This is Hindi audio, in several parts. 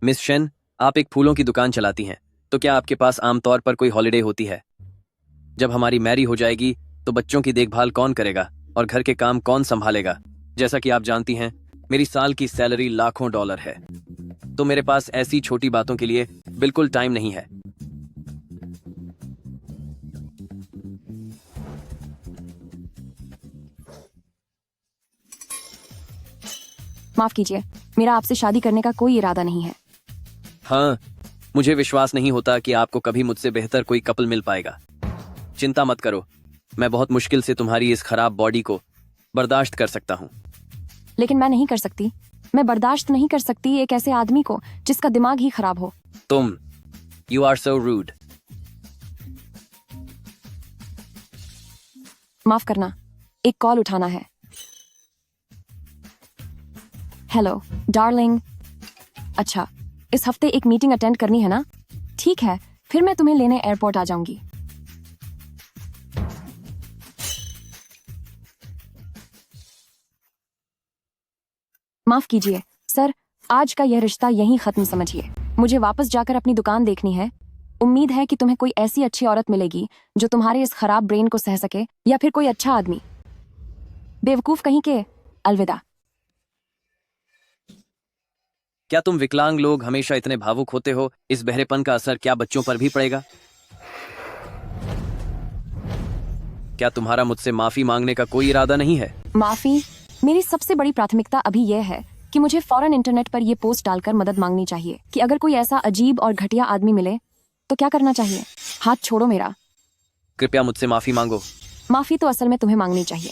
मिस शेन, आप एक फूलों की दुकान चलाती हैं, तो क्या आपके पास आमतौर पर कोई हॉलिडे होती है? जब हमारी मैरी हो जाएगी तो बच्चों की देखभाल कौन करेगा और घर के काम कौन संभालेगा? जैसा कि आप जानती हैं, मेरी साल की सैलरी लाखों डॉलर है, तो मेरे पास ऐसी छोटी बातों के लिए बिल्कुल टाइम नहीं है। माफ कीजिए, मेरा आपसे शादी करने का कोई इरादा नहीं है। हाँ, मुझे विश्वास नहीं होता कि आपको कभी मुझसे बेहतर कोई कपल मिल पाएगा। चिंता मत करो, मैं बहुत मुश्किल से तुम्हारी इस खराब बॉडी को बर्दाश्त कर सकता हूँ। लेकिन मैं नहीं कर सकती। मैं बर्दाश्त नहीं कर सकती एक ऐसे आदमी को जिसका दिमाग ही खराब हो। तुम, यू आर सो रूड। माफ करना, एक कॉल उठाना है। Hello darling. अच्छा, इस हफ्ते एक मीटिंग अटेंड करनी है ना? ठीक है, फिर मैं तुम्हें लेने एयरपोर्ट आ जाऊंगी। माफ कीजिए सर, आज का यह रिश्ता यहीं खत्म समझिए। मुझे वापस जाकर अपनी दुकान देखनी है। उम्मीद है कि तुम्हें कोई ऐसी अच्छी औरत मिलेगी जो तुम्हारे इस खराब ब्रेन को सह सके, या फिर कोई अच्छा आदमी। बेवकूफ कहीं के। अलविदा। क्या तुम विकलांग लोग हमेशा इतने भावुक होते हो? इस बहरेपन का असर क्या बच्चों पर भी पड़ेगा? क्या तुम्हारा मुझसे माफी मांगने का कोई इरादा नहीं है? माफी? मेरी सबसे बड़ी प्राथमिकता अभी यह है कि मुझे फौरन इंटरनेट पर यह पोस्ट डालकर मदद मांगनी चाहिए कि अगर कोई ऐसा अजीब और घटिया आदमी मिले तो क्या करना चाहिए। हाथ छोड़ो मेरा। कृपया मुझसे माफी मांगो। माफी तो असल में तुम्हें मांगनी चाहिए।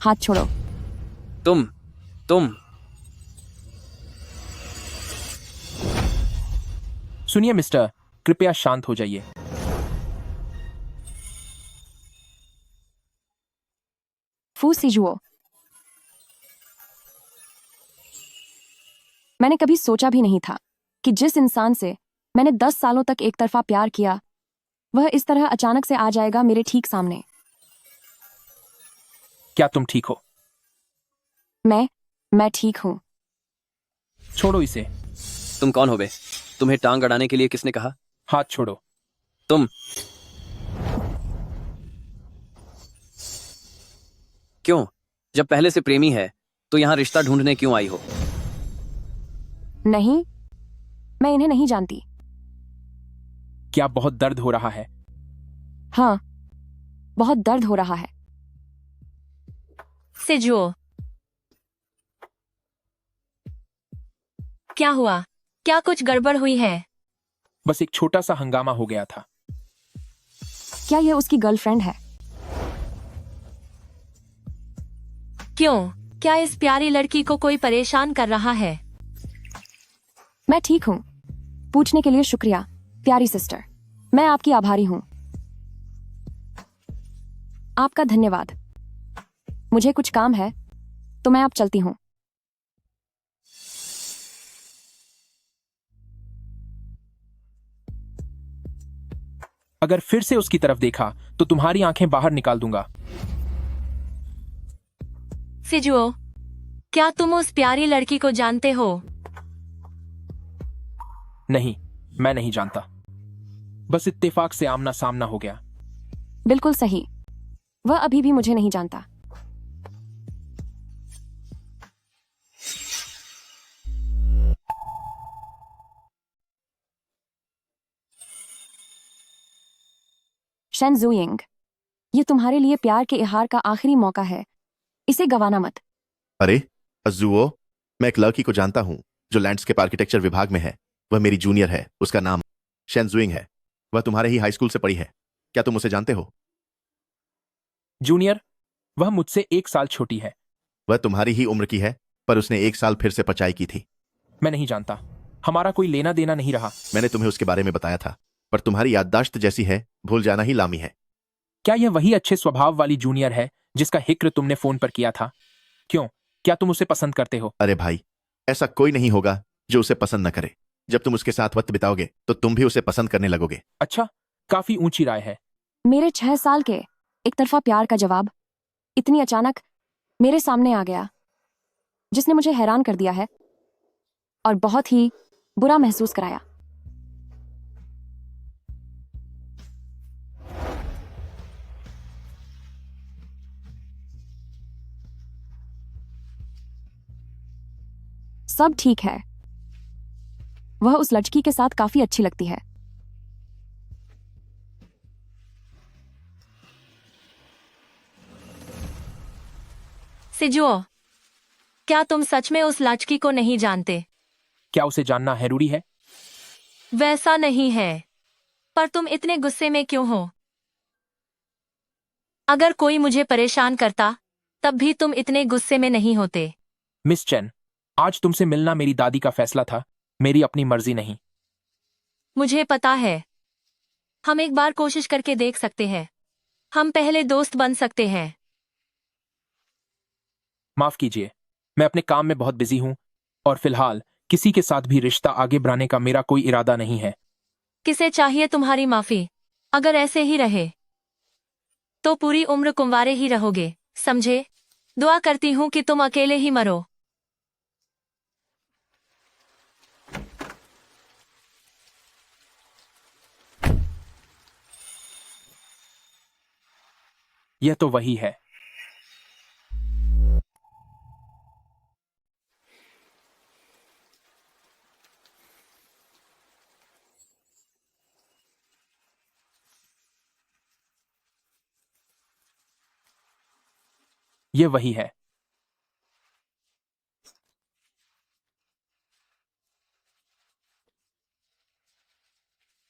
हाथ छोड़ो। तुम सुनिए मिस्टर, कृपया शांत हो जाइए। फू सिजुओ। मैंने कभी सोचा भी नहीं था कि जिस इंसान से मैंने 10 सालों तक एक तरफा प्यार किया, वह इस तरह अचानक से आ जाएगा मेरे ठीक सामने। क्या तुम ठीक हो? मैं ठीक हूं। छोड़ो इसे। तुम कौन हो बे? तुम्हें टांग अड़ाने के लिए किसने कहा? हाथ छोड़ो। तुम क्यों? जब पहले से प्रेमी है तो यहां रिश्ता ढूंढने क्यों आई हो? नहीं, मैं इन्हें नहीं जानती। क्या बहुत दर्द हो रहा है? हाँ, बहुत दर्द हो रहा है। सिजुओ, क्या हुआ? क्या कुछ गड़बड़ हुई है? बस एक छोटा सा हंगामा हो गया था। क्या यह उसकी गर्लफ्रेंड है? क्यों? क्या इस प्यारी लड़की को कोई परेशान कर रहा है? मैं ठीक हूं। पूछने के लिए शुक्रिया प्यारी सिस्टर। मैं आपकी आभारी हूं। आपका धन्यवाद। मुझे कुछ काम है तो मैं अब चलती हूं। अगर फिर से उसकी तरफ देखा तो तुम्हारी आंखें बाहर निकाल दूंगा। सिजुओ, क्या तुम उस प्यारी लड़की को जानते हो? नहीं, मैं नहीं जानता। बस इत्तेफाक से आमना सामना हो गया। बिल्कुल सही, वह अभी भी मुझे नहीं जानता। शन जुयिंग, ये तुम्हारे लिए प्यार के इहार का आखिरी मौका है। इसे गंवाना मत। अरे अजुओ, मैं एक लड़की को जानता हूँ जो लैंडस्केप आर्किटेक्चर विभाग में है। वह मेरी जूनियर है। उसका नाम शेनजुइंग है। वह तुम्हारे ही हाई स्कूल से पढ़ी है। क्या तुम उसे जानते हो? जूनियर? वह मुझसे 1 साल छोटी है। वह तुम्हारी ही उम्र की है, पर उसने 1 साल फिर से पचाई की थी। मैं नहीं जानता। हमारा कोई लेना देना नहीं रहा। मैंने तुम्हें उसके बारे में बताया था, पर तुम्हारी याददाश्त जैसी है, भूल जाना ही लामी है। क्या यह वही अच्छे स्वभाव वाली जूनियर है जिसका जिक्र तुमने फोन पर किया था? क्यों, क्या तुम उसे पसंद करते हो? अरे भाई, ऐसा कोई नहीं होगा जो उसे पसंद न करे। जब तुम उसके साथ वक्त बिताओगे तो तुम भी उसे पसंद करने लगोगे। अच्छा, काफी ऊंची राय है। मेरे 6 साल के एक तरफा प्यार का जवाब इतनी अचानक मेरे सामने आ गया, जिसने मुझे हैरान कर दिया है। और बहुत ही बुरा महसूस कराया। सब ठीक है। वह उस लड़की के साथ काफी अच्छी लगती है। सिजुओ, क्या तुम सच में उस लड़की को नहीं जानते? क्या उसे जानना जरूरी है? वैसा नहीं है, पर तुम इतने गुस्से में क्यों हो? अगर कोई मुझे परेशान करता, तब भी तुम इतने गुस्से में नहीं होते। मिस चेन, आज तुमसे मिलना मेरी दादी का फैसला था, मेरी अपनी मर्जी नहीं। मुझे पता है। हम एक बार कोशिश करके देख सकते हैं। हम पहले दोस्त बन सकते हैं। माफ कीजिए, मैं अपने काम में बहुत बिजी हूं और फिलहाल किसी के साथ भी रिश्ता आगे बढ़ाने का मेरा कोई इरादा नहीं है। किसे चाहिए तुम्हारी माफी? अगर ऐसे ही रहे तो पूरी उम्र कुंवारे ही रहोगे, समझे? दुआ करती हूं कि तुम अकेले ही मरो। यह तो वही है। यह वही है।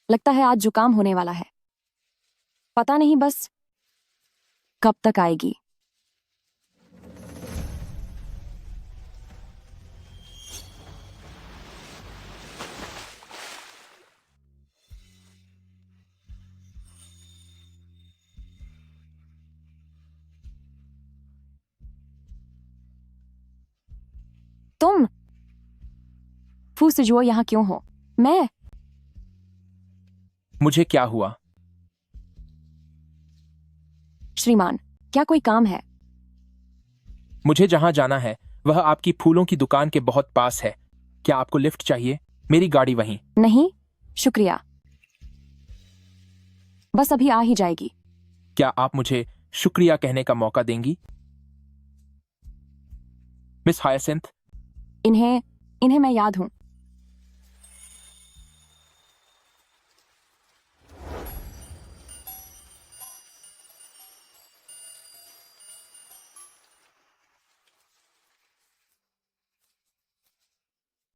लगता है आज जुकाम होने वाला है। पता नहीं बस कब तक आएगी। तुम फू सिजुओ यहाँ क्यों हो? मैं मुझे क्या हुआ? श्रीमान, क्या कोई काम है? मुझे जहां जाना है वह आपकी फूलों की दुकान के बहुत पास है। क्या आपको लिफ्ट चाहिए? मेरी गाड़ी वहीं। नहीं, शुक्रिया। बस अभी आ ही जाएगी। क्या आप मुझे शुक्रिया कहने का मौका देंगी? मिस हायसिंथ, इन्हें इन्हें मैं याद हूं।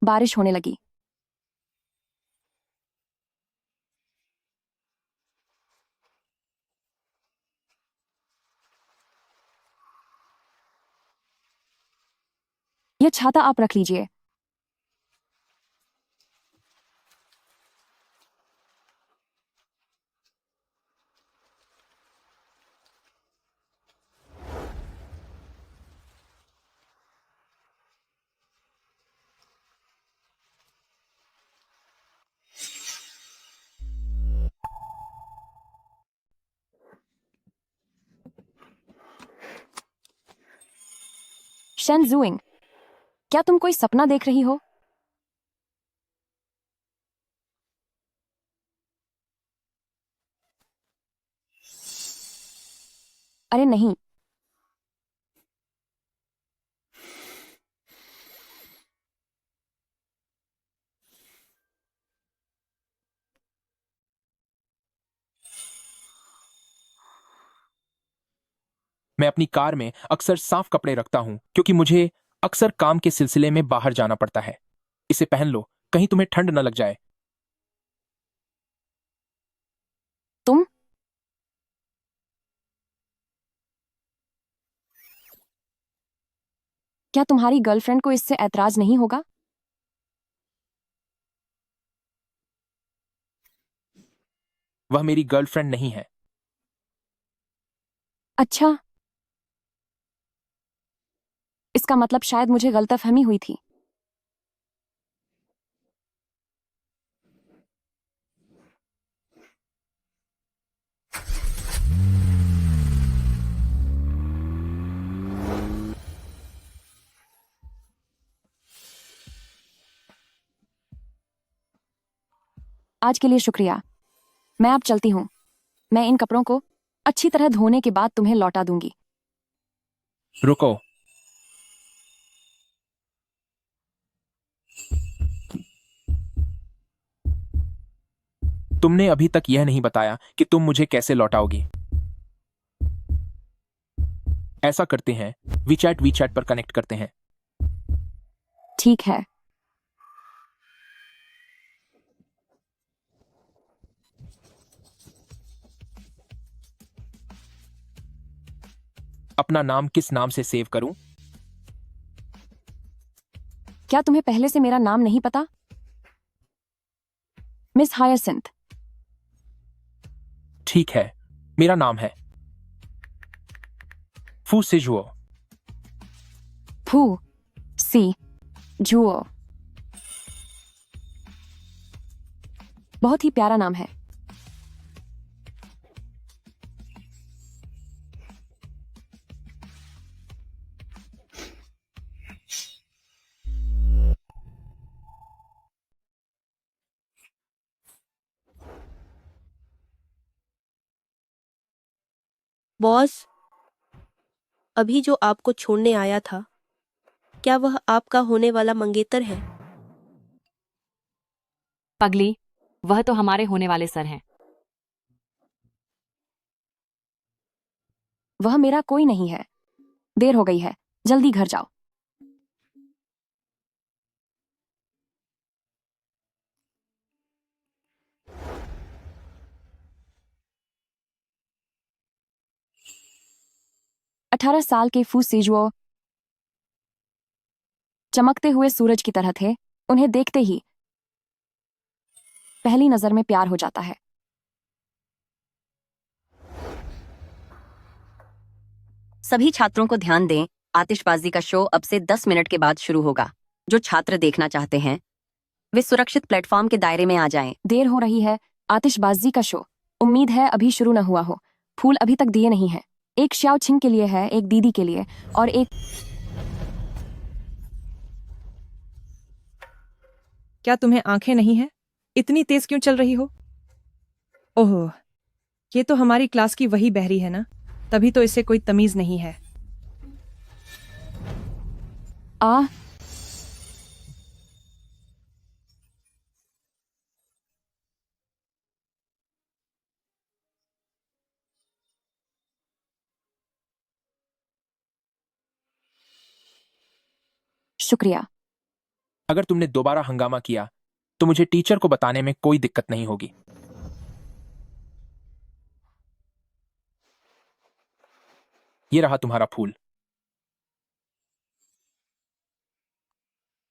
बारिश होने लगी। यह छाता आप रख लीजिए। शेनजुइंग, क्या तुम कोई सपना देख रही हो? अरे नहीं। मैं अपनी कार में अक्सर साफ कपड़े रखता हूं क्योंकि मुझे अक्सर काम के सिलसिले में बाहर जाना पड़ता है। इसे पहन लो, कहीं तुम्हें ठंड न लग जाए। तुम क्या तुम्हारी गर्लफ्रेंड को इससे ऐतराज नहीं होगा? वह मेरी गर्लफ्रेंड नहीं है। अच्छा, इसका मतलब शायद मुझे गलतफहमी हुई थी। आज के लिए शुक्रिया। मैं अब चलती हूँ। मैं इन कपड़ों को अच्छी तरह धोने के बाद तुम्हें लौटा दूंगी। रुको। तुमने अभी तक यह नहीं बताया कि तुम मुझे कैसे लौटाओगी। ऐसा करते हैं, वीचैट पर कनेक्ट करते हैं। ठीक है। अपना नाम किस नाम से सेव करूं? क्या तुम्हें पहले से मेरा नाम नहीं पता? मिस हायरसिंथ। ठीक है, मेरा नाम है फू सिजुओ। फू सी जुओ। बहुत ही प्यारा नाम है। बॉस, अभी जो आपको छोड़ने आया था, क्या वह आपका होने वाला मंगेतर है? पगली, वह तो हमारे होने वाले सर हैं। वह मेरा कोई नहीं है। देर हो गई है, जल्दी घर जाओ। अठारह साल के फू सीजुओ चमकते हुए सूरज की तरह थे। उन्हें देखते ही पहली नजर में प्यार हो जाता है। सभी छात्रों को ध्यान दें, आतिशबाजी का शो अब से 10 मिनट के बाद शुरू होगा। जो छात्र देखना चाहते हैं वे सुरक्षित प्लेटफॉर्म के दायरे में आ जाएं। देर हो रही है। आतिशबाजी का शो उम्मीद है अभी शुरू न हुआ हो। फूल अभी तक दिए नहीं है। एक श्याओ छिंग के लिए है, एक दीदी के लिए और एक। क्या तुम्हें आंखें नहीं हैं? इतनी तेज क्यों चल रही हो? ओह, ये तो हमारी क्लास की वही बहरी है ना, तभी तो इसे कोई तमीज नहीं है। आ शुक्रिया। अगर तुमने दोबारा हंगामा किया तो मुझे टीचर को बताने में कोई दिक्कत नहीं होगी। ये रहा तुम्हारा फूल।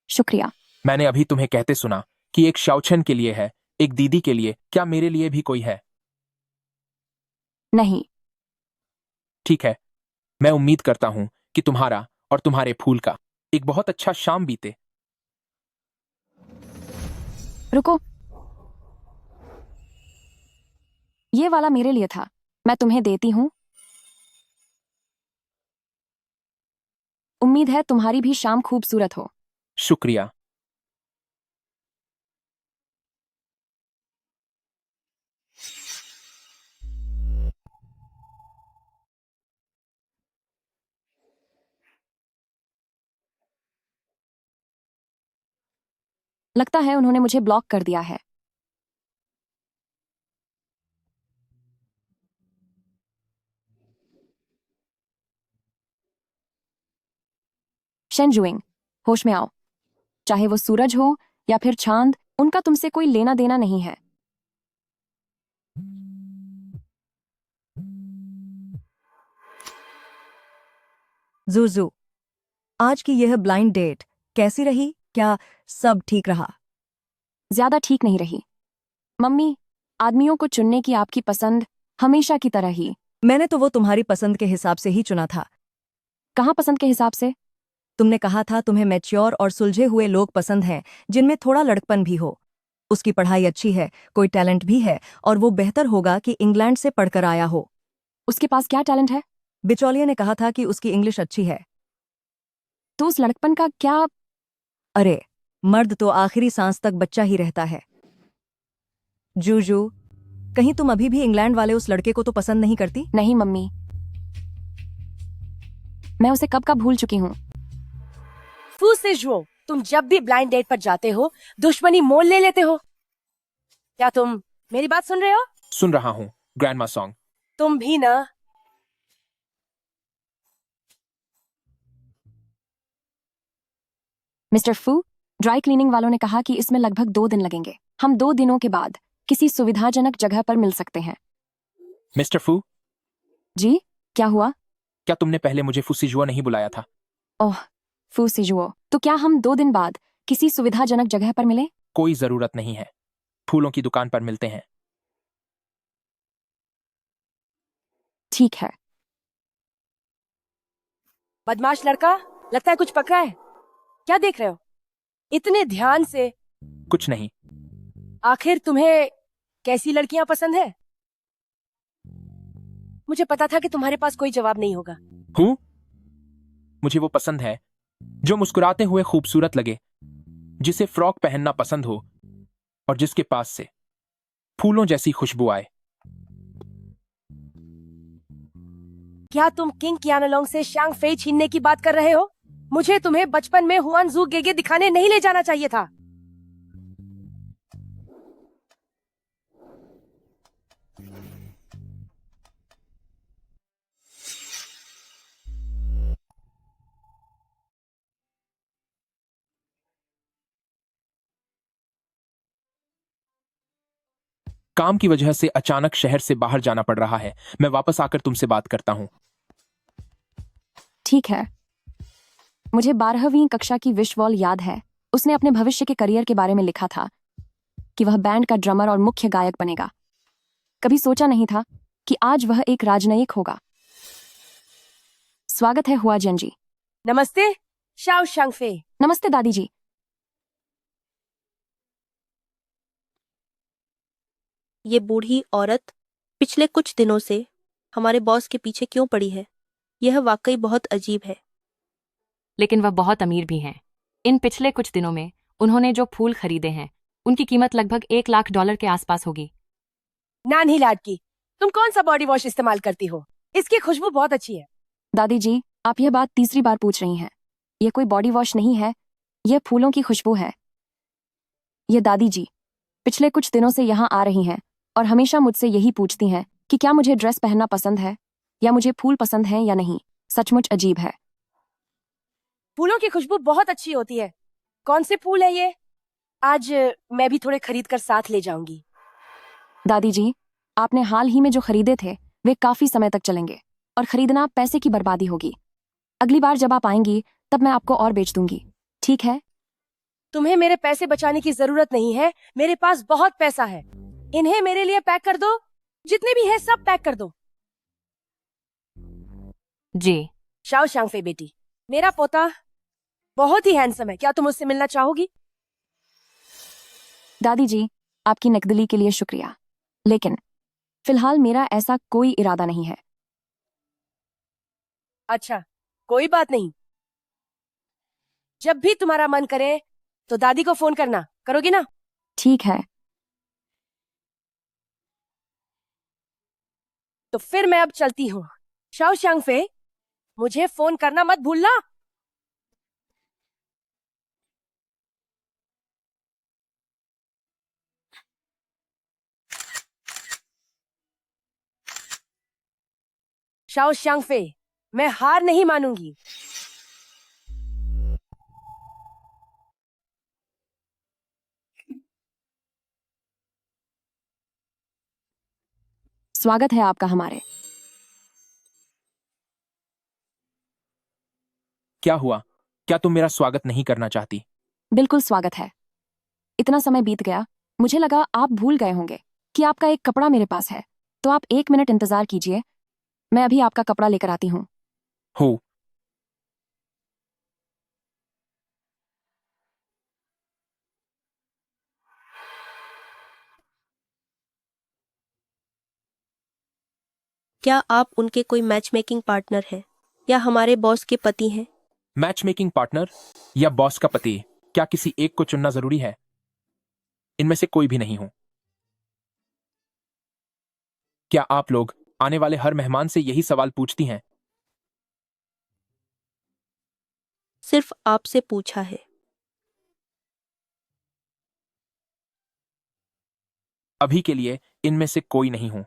शुक्रिया। मैंने अभी तुम्हें कहते सुना कि एक शाओछन के लिए है, एक दीदी के लिए। क्या मेरे लिए भी कोई है? नहीं। ठीक है, मैं उम्मीद करता हूं कि तुम्हारा और तुम्हारे फूल का एक बहुत अच्छा शाम बीते। रुको, ये वाला मेरे लिए था। मैं तुम्हें देती हूं। उम्मीद है तुम्हारी भी शाम खूबसूरत हो। शुक्रिया। लगता है उन्होंने मुझे ब्लॉक कर दिया है। शेनजुइंग, होश में आओ। चाहे वो सूरज हो या फिर चांद, उनका तुमसे कोई लेना देना नहीं है। जुजू, आज की यह ब्लाइंड डेट कैसी रही? क्या सब ठीक रहा? ज्यादा ठीक नहीं रही। मम्मी, आदमियों को चुनने की आपकी पसंद हमेशा की तरह ही। मैंने तो वो तुम्हारी पसंद के हिसाब से ही चुना था। कहाँ पसंद के हिसाब से? तुमने कहा था तुम्हें मैच्योर और सुलझे हुए लोग पसंद हैं, जिनमें थोड़ा लड़कपन भी हो। उसकी पढ़ाई अच्छी है, कोई टैलेंट भी है, और वो बेहतर होगा कि इंग्लैंड से पढ़कर आया हो। उसके पास क्या टैलेंट है? बिचौलिए ने कहा था कि उसकी इंग्लिश अच्छी है। तो उस लड़कपन का क्या? अरे, मर्द तो आखिरी सांस तक बच्चा ही रहता है। जूजू, कहीं तुम अभी भी इंग्लैंड वाले उस लड़के को तो पसंद नहीं करती? नहीं मम्मी, मैं उसे कब का भूल चुकी हूँ। फूसिजुओ, तुम जब भी ब्लाइंड डेट पर जाते हो दुश्मनी मोल ले लेते हो। क्या तुम मेरी बात सुन रहे हो? सुन रहा हूँ ग्रैंडमा सॉन्ग। तुम भी ना। मिस्टर फू, ड्राई क्लीनिंग वालों ने कहा कि इसमें लगभग 2 दिन लगेंगे। हम 2 दिनों के बाद किसी सुविधाजनक जगह पर मिल सकते हैं। मिस्टर फू, जी, क्या हुआ? क्या तुमने पहले मुझे फुसीजुआ नहीं बुलाया था? ओह, फू सिजुओ, तो क्या हम 2 दिन बाद किसी सुविधाजनक जगह पर मिले? कोई जरूरत नहीं है, फूलों की दुकान पर मिलते हैं। ठीक है। बदमाश लड़का, लगता है कुछ पकड़ा है। क्या देख रहे हो इतने ध्यान से? कुछ नहीं। आखिर तुम्हें कैसी लड़कियां पसंद है? मुझे पता था कि तुम्हारे पास कोई जवाब नहीं होगा। हूँ? मुझे वो पसंद है जो मुस्कुराते हुए खूबसूरत लगे, जिसे फ्रॉक पहनना पसंद हो और जिसके पास से फूलों जैसी खुशबू आए। क्या तुम किंग कियानलोंग से शांग फेई छीनने की बात कर रहे हो? मुझे तुम्हें बचपन में हुआन जू गेगे दिखाने नहीं ले जाना चाहिए था। काम की वजह से अचानक शहर से बाहर जाना पड़ रहा है। मैं वापस आकर तुमसे बात करता हूँ। ठीक है। मुझे 12वीं कक्षा की विश वॉल याद है। उसने अपने भविष्य के करियर के बारे में लिखा था कि वह बैंड का ड्रमर और मुख्य गायक बनेगा। कभी सोचा नहीं था कि आज वह एक राजनयिक होगा। स्वागत है हुआ जन जी। नमस्ते शाओ शांगफे। नमस्ते दादी जी। ये बूढ़ी औरत पिछले कुछ दिनों से हमारे बॉस के पीछे क्यों पड़ी है? यह वाकई बहुत अजीब है। लेकिन वह बहुत अमीर भी हैं। इन पिछले कुछ दिनों में उन्होंने जो फूल खरीदे हैं उनकी कीमत लगभग $1 लाख के आसपास होगी। नानी लाडकी, तुम कौन सा बॉडी वॉश इस्तेमाल करती हो? इसकी खुशबू बहुत अच्छी है। दादी जी, आप यह बात तीसरी बार पूछ रही हैं। यह कोई बॉडी वॉश नहीं है, यह फूलों की खुशबू है। यह दादी जी पिछले कुछ दिनों से यहाँ आ रही हैं और हमेशा मुझसे यही पूछती हैं कि क्या मुझे ड्रेस पहनना पसंद है या मुझे फूल पसंद है या नहीं। सचमुच अजीब है। फूलों की खुशबू बहुत अच्छी होती है। कौन से फूल है ये? आज मैं भी थोड़े खरीद कर साथ ले जाऊंगी। दादी जी, आपने हाल ही में जो खरीदे थे वे काफी समय तक चलेंगे और खरीदना पैसे की बर्बादी होगी। अगली बार जब आप आएंगी तब मैं आपको और बेच दूंगी, ठीक है? तुम्हें मेरे पैसे बचाने की जरूरत नहीं है, मेरे पास बहुत पैसा है। इन्हें मेरे लिए पैक कर दो, जितने भी है सब पैक कर दो। जी। शाओ शांगफे बेटी, मेरा पोता बहुत ही हैंडसम है। क्या तुम उससे मिलना चाहोगी? दादी जी, आपकी नकदली के लिए शुक्रिया, लेकिन फिलहाल मेरा ऐसा कोई इरादा नहीं है। अच्छा, कोई बात नहीं। जब भी तुम्हारा मन करे तो दादी को फोन करना, करोगी ना? ठीक है। तो फिर मैं अब चलती हूँ। शाओ शांगफे, मुझे फोन करना मत भूलना। शाओ शांगफे, मैं हार नहीं मानूंगी। स्वागत है आपका हमारे। क्या हुआ? क्या तुम मेरा स्वागत नहीं करना चाहती? बिल्कुल स्वागत है। इतना समय बीत गया, मुझे लगा आप भूल गए होंगे कि आपका एक कपड़ा मेरे पास है। तो आप 1 मिनट इंतजार कीजिए, मैं अभी आपका कपड़ा लेकर आती हूँ। हो। क्या आप उनके कोई मैच मेकिंग पार्टनर हैं या हमारे बॉस के पति हैं? मैच मेकिंग पार्टनर या बॉस का पति, क्या किसी एक को चुनना जरूरी है? इनमें से कोई भी नहीं हूं। क्या आप लोग आने वाले हर मेहमान से यही सवाल पूछती हैं? सिर्फ आपसे पूछा है। अभी के लिए इनमें से कोई नहीं हूं।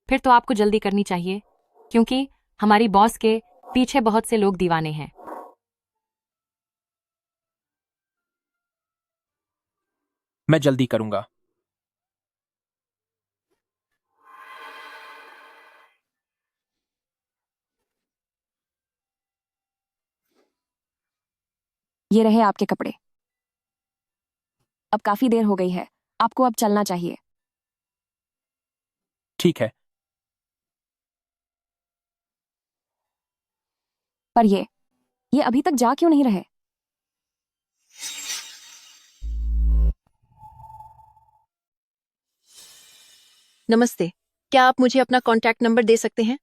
फिर तो आपको जल्दी करनी चाहिए, क्योंकि हमारी बॉस के पीछे बहुत से लोग दीवाने हैं। मैं जल्दी करूंगा। ये रहे आपके कपड़े। अब काफी देर हो गई है, आपको अब चलना चाहिए। ठीक है। पर ये अभी तक जा क्यों नहीं रहे? नमस्ते, क्या आप मुझे अपना कॉन्टैक्ट नंबर दे सकते हैं?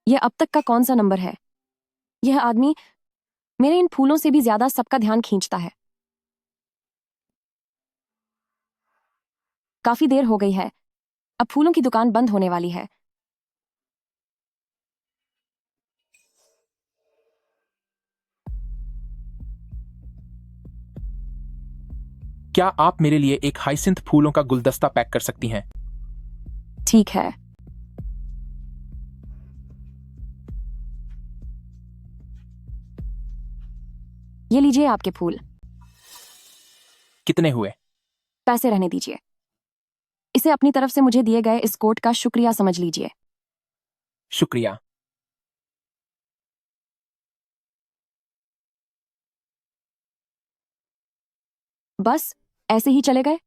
यह अब तक का कौन सा नंबर है? यह आदमी मेरे इन फूलों से भी ज्यादा सबका ध्यान खींचता है। काफी देर हो गई है, अब फूलों की दुकान बंद होने वाली है। क्या आप मेरे लिए एक हाइसिंथ फूलों का गुलदस्ता पैक कर सकती हैं? ठीक है। ये लीजिए आपके फूल। कितने हुए? पैसे रहने दीजिए। इसे अपनी तरफ से मुझे दिए गए इस कोट का शुक्रिया समझ लीजिए। शुक्रिया। बस ऐसे ही चले गए?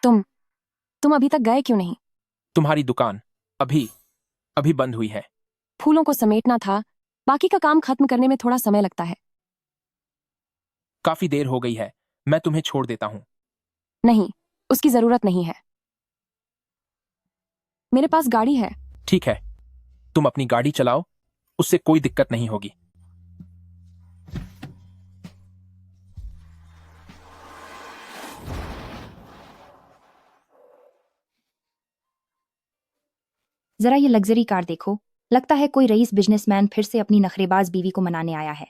तुम अभी तक गए क्यों नहीं? तुम्हारी दुकान अभी अभी बंद हुई है। फूलों को समेटना था, बाकी का काम खत्म करने में थोड़ा समय लगता है। काफी देर हो गई है, मैं तुम्हें छोड़ देता हूं। नहीं, उसकी जरूरत नहीं है। मेरे पास गाड़ी है। ठीक है, तुम अपनी गाड़ी चलाओ, उससे कोई दिक्कत नहीं होगी। जरा ये लग्जरी कार देखो, लगता है कोई रईस बिजनेसमैन फिर से अपनी नखरेबाज बीवी को मनाने आया है।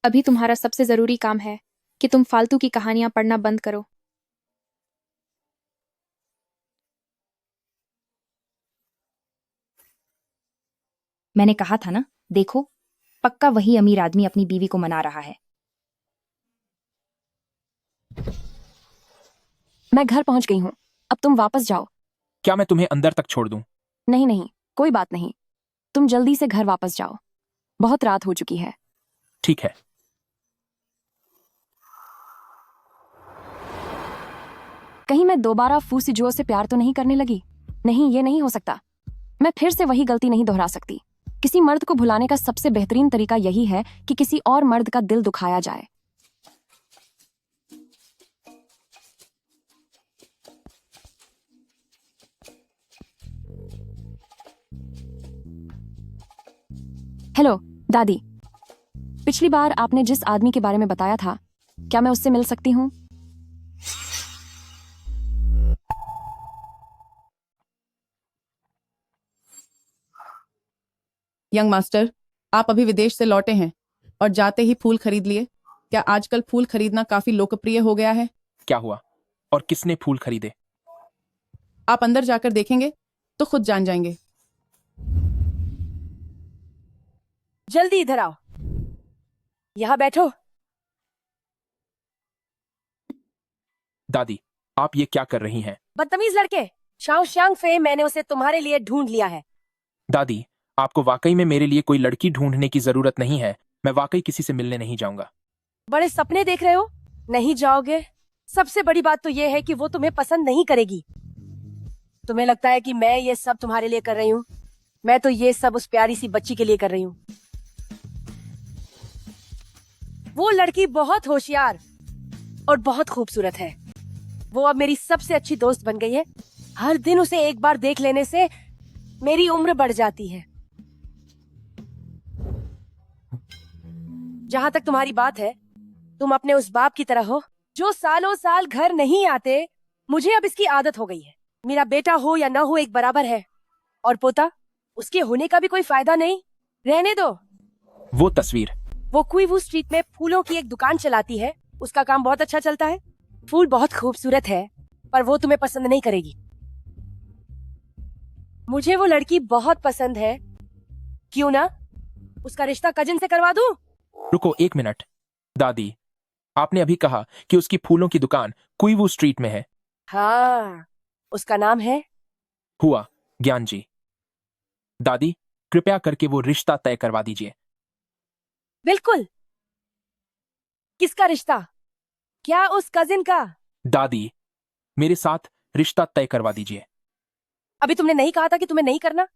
अभी तुम्हारा सबसे जरूरी काम है कि तुम फालतू की कहानियां पढ़ना बंद करो। मैंने कहा था ना, देखो, पक्का वही अमीर आदमी अपनी बीवी को मना रहा है। मैं घर पहुंच गई हूं, अब तुम वापस जाओ। क्या मैं तुम्हें अंदर तक छोड़ दूं? नहीं नहीं, कोई बात नहीं। तुम जल्दी से घर वापस जाओ, बहुत रात हो चुकी है। ठीक है। कहीं मैं दोबारा फूसी जुओ से प्यार तो नहीं करने लगी? नहीं, ये नहीं हो सकता। मैं फिर से वही गलती नहीं दोहरा सकती। किसी मर्द को भुलाने का सबसे बेहतरीन तरीका यही है कि किसी और मर्द का दिल दुखाया जाए। हेलो दादी, पिछली बार आपने जिस आदमी के बारे में बताया था, क्या मैं उससे मिल सकती हूँ? यंग मास्टर, आप अभी विदेश से लौटे हैं और जाते ही फूल खरीद लिए। क्या आजकल फूल खरीदना काफी लोकप्रिय हो गया है? क्या हुआ और किसने फूल खरीदे? आप अंदर जाकर देखेंगे तो खुद जान जाएंगे। जल्दी इधर आओ, यहाँ बैठो। दादी, आप ये क्या कर रही हैं? बदतमीज लड़के, शाओ श्यांग फे, मैंने उसे तुम्हारे लिए ढूंढ लिया है। दादी, आपको वाकई में मेरे लिए कोई लड़की ढूंढने की जरूरत नहीं है। मैं वाकई किसी से मिलने नहीं जाऊंगा। बड़े सपने देख रहे हो? नहीं जाओगे। सबसे बड़ी बात तो यह है कि वो तुम्हें पसंद नहीं करेगी। तुम्हें लगता है कि मैं ये सब तुम्हारे लिए कर रही हूँ? मैं तो ये सब उस प्यारी सी बच्ची के लिए कर रही हूँ। वो लड़की बहुत होशियार और बहुत खूबसूरत है। वो अब मेरी सबसे अच्छी दोस्त बन गई है। हर दिन उसे एक बार देख लेने से मेरी उम्र बढ़ जाती है। जहाँ तक तुम्हारी बात है, तुम अपने उस बाप की तरह हो जो सालों साल घर नहीं आते। मुझे अब इसकी आदत हो गई है। मेरा बेटा हो या ना हो एक बराबर है, और पोता, उसके होने का भी कोई फायदा नहीं। रहने दो। वो तस्वीर। वो कुईवू स्ट्रीट में फूलों की एक दुकान चलाती है। उसका काम बहुत अच्छा चलता है। फूल बहुत खूबसूरत है, पर वो तुम्हें पसंद नहीं करेगी। मुझे वो लड़की बहुत पसंद है। क्यों ना उसका रिश्ता कजिन से करवा दूं? रुको 1 मिनट। दादी, आपने अभी कहा कि उसकी फूलों की दुकान कुईवू स्ट्रीट में है। हाँ, उसका नाम है हुआ ज्ञान जी। दादी, कृपया करके वो रिश्ता तय करवा दीजिए। बिल्कुल। किसका रिश्ता? क्या उस कजिन का? दादी, मेरे साथ रिश्ता तय करवा दीजिए। अभी तुमने नहीं कहा था कि तुम्हें नहीं करना?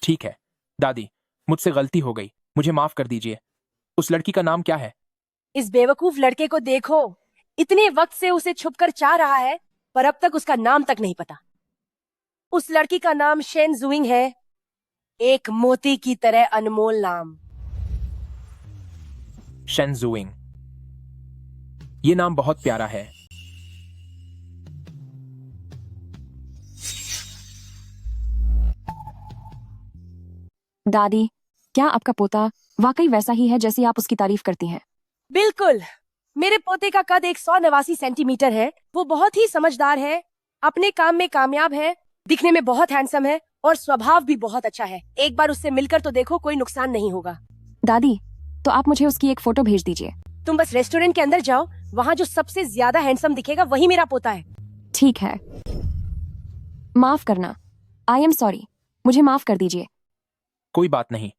ठीक है दादी, मुझसे गलती हो गई, मुझे माफ कर दीजिए। उस लड़की का नाम क्या है? इस बेवकूफ लड़के को देखो, इतने वक्त से उसे छुपकर चाह रहा है, पर अब तक उसका नाम तक नहीं पता। उस लड़की का नाम शेन जुइंग है, एक मोती की तरह अनमोल नाम। शेनजुइंग, ये नाम बहुत प्यारा है। दादी, क्या आपका पोता वाकई वैसा ही है जैसी आप उसकी तारीफ करती हैं? बिल्कुल। मेरे पोते का कद 189 सेंटीमीटर है। वो बहुत ही समझदार है, अपने काम में कामयाब है, दिखने में बहुत हैंडसम है और स्वभाव भी बहुत अच्छा है। एक बार उससे मिलकर तो देखो, कोई नुकसान नहीं होगा। दादी, तो आप मुझे उसकी एक फोटो भेज दीजिए। तुम बस रेस्टोरेंट के अंदर जाओ, वहाँ जो सबसे ज्यादा हैंडसम दिखेगा वही मेरा पोता है। ठीक है। माफ करना। I am sorry. मुझे माफ कर दीजिए। कोई बात नहीं।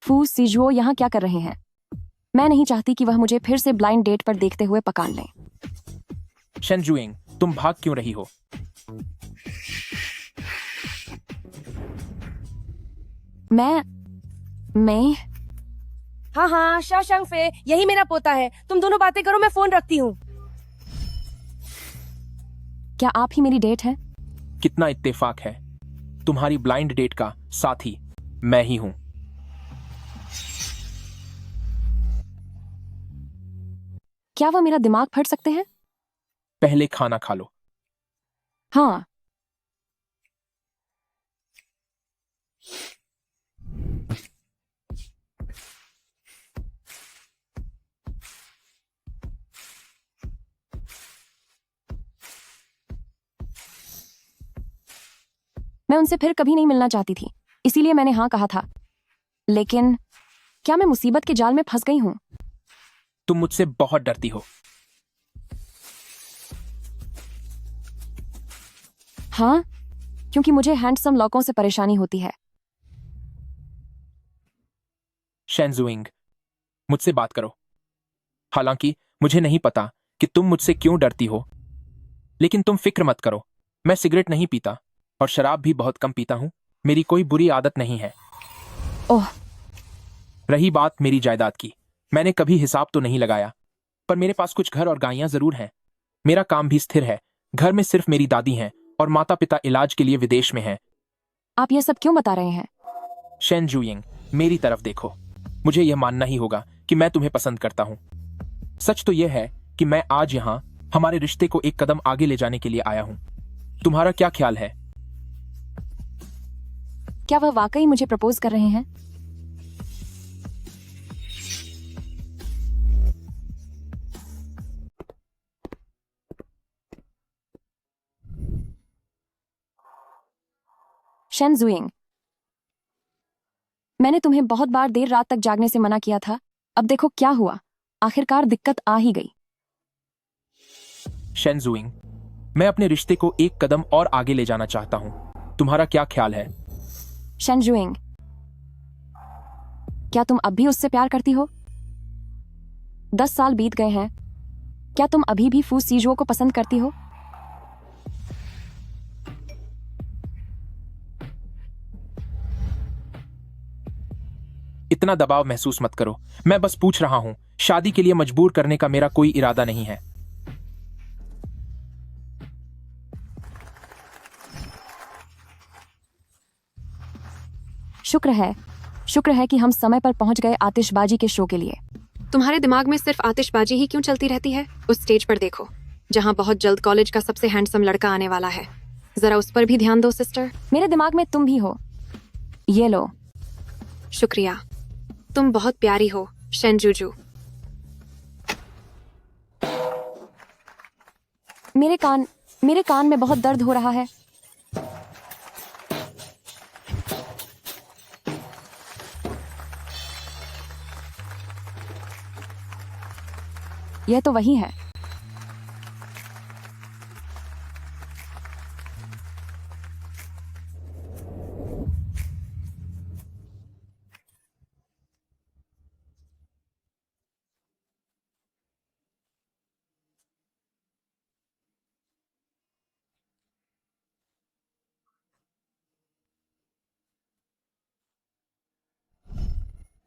फू सीजुओ यहाँ क्या कर रहे हैं? मैं नहीं चाहती कि वह मुझे फिर से ब्लाइंड डेट पर देखते हुए पकान लें। शेनजुइंग, तुम भाग क्यों रही हो? मैं हाँ हाँ, शाओशांग फे, यही मेरा पोता है। तुम दोनों बातें करो, मैं फोन रखती हूँ। क्या आप ही मेरी डेट है? कितना इत्तेफाक है, तुम्हारी ब्लाइंड डेट का साथी मैं ही हूं। क्या वह मेरा दिमाग फट सकते हैं? पहले खाना खा लो। हाँ। मैं उनसे फिर कभी नहीं मिलना चाहती थी, इसीलिए मैंने हाँ कहा था। लेकिन क्या मैं मुसीबत के जाल में फंस गई हूं? तुम मुझसे बहुत डरती हो। हाँ, क्योंकि मुझे हैंडसम लड़कों से परेशानी होती है। शेनजुइंग, मुझसे बात करो। हालांकि मुझे नहीं पता कि तुम मुझसे क्यों डरती हो, लेकिन तुम फिक्र मत करो। मैं सिगरेट नहीं पीता और शराब भी बहुत कम पीता हूं। मेरी कोई बुरी आदत नहीं है। ओह। रही बात मेरी जायदाद की, मैंने कभी हिसाब तो नहीं लगाया, पर मेरे पास कुछ घर और गायें जरूर हैं। मेरा काम भी स्थिर है। घर में सिर्फ मेरी दादी हैं और माता पिता इलाज के लिए विदेश में हैं। आप ये सब क्यों बता रहे हैं? शेनजुइंग, मेरी तरफ देखो। मुझे यह मानना ही होगा कि मैं तुम्हें पसंद करता हूं। सच तो यह है कि मैं आज यहां हमारे रिश्ते को एक कदम आगे ले जाने के लिए आया हूं। तुम्हारा क्या ख्याल है? क्या वह वाकई मुझे प्रपोज कर रहे हैं? शेनजुइंग, मैंने तुम्हें बहुत बार देर रात तक जागने से मना किया था। अब देखो क्या हुआ, आखिरकार दिक्कत आ ही गई। शेनजुइंग, मैं अपने रिश्ते को एक कदम और आगे ले जाना चाहता हूं। तुम्हारा क्या ख्याल है? शेनजुइंग, क्या तुम अब भी उससे प्यार करती हो? 10 साल बीत गए हैं। क्या तुम अभी भी फू सीजुओ को पसंद करती हो? इतना दबाव महसूस मत करो। मैं बस पूछ रहा हूं, शादी के लिए मजबूर करने का मेरा कोई इरादा नहीं है। शुक्र है कि हम समय पर पहुंच गए आतिशबाजी के शो के लिए। तुम्हारे दिमाग में सिर्फ आतिशबाजी ही क्यों चलती रहती है? उस स्टेज पर देखो, जहाँ बहुत जल्द कॉलेज का सबसे हैंडसम लड़का आने वाला है। जरा उस पर भी ध्यान दो सिस्टर। मेरे दिमाग में तुम भी हो। ये लो। शुक्रिया, तुम बहुत प्यारी हो शेनजूजू। मेरे कान में बहुत दर्द हो रहा है। यह तो वही है।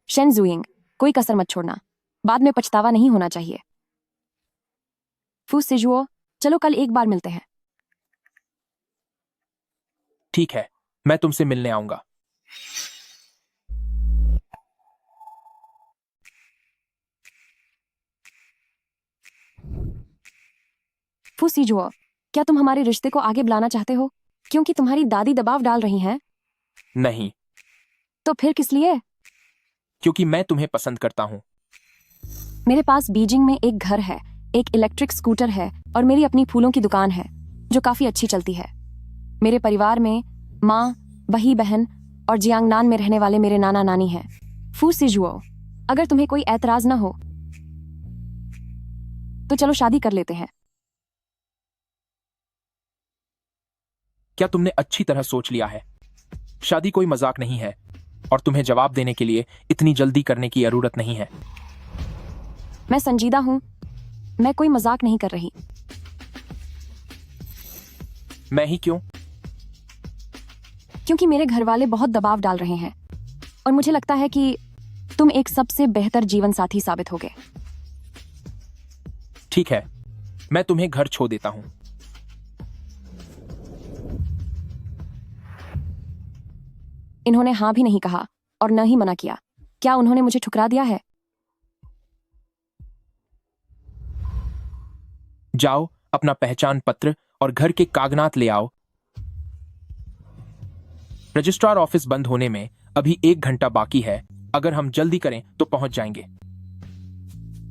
शेनजुइंग, कोई कसर मत छोड़ना, बाद में पछतावा नहीं होना चाहिए। फू सिजुओ, चलो कल एक बार मिलते हैं। ठीक है, मैं तुमसे मिलने आऊंगा। फू सिजुओ, क्या तुम हमारे रिश्ते को आगे बुलाना चाहते हो? क्योंकि तुम्हारी दादी दबाव डाल रही हैं। नहीं, तो फिर किस लिए? क्योंकि मैं तुम्हें पसंद करता हूं। मेरे पास बीजिंग में एक घर है, एक इलेक्ट्रिक स्कूटर है और मेरी अपनी फूलों की दुकान है जो काफी अच्छी चलती है। मेरे परिवार में माँ, बही बहन और जियांगनान में रहने वाले मेरे नाना नानी हैं। फू सिजुओ, अगर तुम्हें कोई ऐतराज ना हो तो चलो शादी कर लेते हैं। क्या तुमने अच्छी तरह सोच लिया है? शादी कोई मजाक नहीं है और तुम्हें जवाब देने के लिए इतनी जल्दी करने की जरूरत नहीं है। मैं संजीदा हूं, मैं कोई मजाक नहीं कर रही। मैं ही क्यों? क्योंकि मेरे घर वाले बहुत दबाव डाल रहे हैं और मुझे लगता है कि तुम एक सबसे बेहतर जीवन साथी साबित होगे। ठीक है, मैं तुम्हें घर छोड़ देता हूं। इन्होंने हाँ भी नहीं कहा और न ही मना किया। क्या उन्होंने मुझे ठुकरा दिया है? जाओ, अपना पहचान पत्र और घर के कागनात ले आओ। रजिस्ट्रार ऑफिस बंद होने में अभी 1 घंटा बाकी है। अगर हम जल्दी करें तो पहुंच जाएंगे।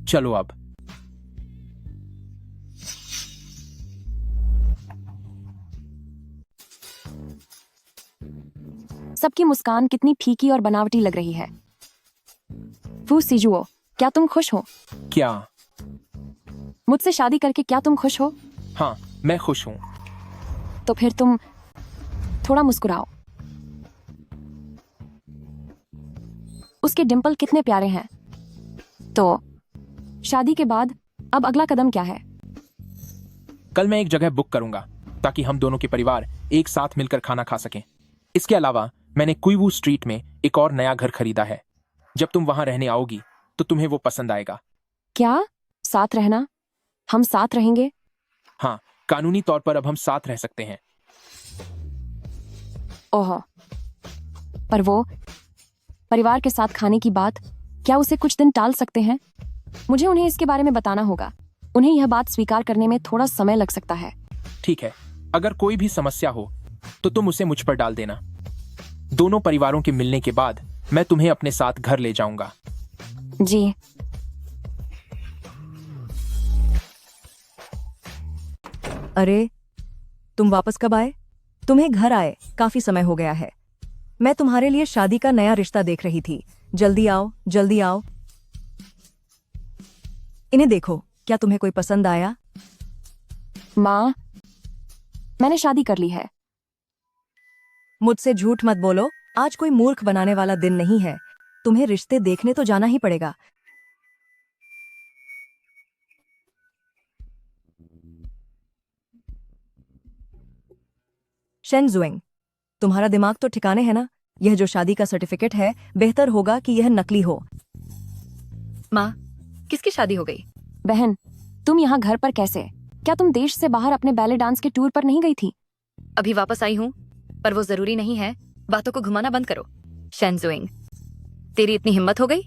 चलो अब। सबकी मुस्कान कितनी फीकी और बनावटी लग रही है। फू सिजुओ, क्या तुम खुश हो? क्या? मुझसे शादी करके क्या तुम खुश हो? हाँ, मैं खुश हूं। तो फिर तुम थोड़ा मुस्कुराओ। उसके डिंपल कितने प्यारे हैं। तो शादी के बाद अब अगला कदम क्या है? कल मैं एक जगह बुक करूंगा ताकि हम दोनों के परिवार एक साथ मिलकर खाना खा सकें। इसके अलावा मैंने कुईवू स्ट्रीट में एक और नया घर खरीदा है। जब तुम वहां रहने आओगी तो तुम्हें वो पसंद आएगा। क्या? साथ रहना? हम साथ रहेंगे? हाँ, कानूनी तौर पर अब हम साथ रह सकते हैं। ओह, पर वो परिवार के साथ खाने की बात, क्या उसे कुछ दिन टाल सकते हैं? मुझे उन्हें इसके बारे में बताना होगा। उन्हें यह बात स्वीकार करने में थोड़ा समय लग सकता है। ठीक है, अगर कोई भी समस्या हो तो तुम उसे मुझ पर डाल देना। दोनों परिवारों के मिलने के बाद मैं तुम्हें अपने साथ घर ले जाऊंगा। जी। अरे, तुम वापस कब आए? तुम्हें घर आए काफी समय हो गया है। मैं तुम्हारे लिए शादी का नया रिश्ता देख रही थी। जल्दी आओ, जल्दी आओ। इन्हें देखो, क्या तुम्हें कोई पसंद आया? माँ, मैंने शादी कर ली है। मुझसे झूठ मत बोलो। आज कोई मूर्ख बनाने वाला दिन नहीं है। तुम्हें रिश्ते देखने तो जाना ही पड़ेगा। शेनजुएंग, तुम्हारा दिमाग तो ठिकाने है ना? यह जो शादी का सर्टिफिकेट है, बेहतर होगा कि यह नकली हो। माँ, किसकी शादी हो गई? बहन, तुम यहाँ घर पर कैसे? क्या तुम देश से बाहर अपने बैले डांस के टूर पर नहीं गई थी? अभी वापस आई हूँ, पर वो जरूरी नहीं है। बातों को घुमाना बंद करो। शेनजुइंग, तेरी इतनी हिम्मत हो गई?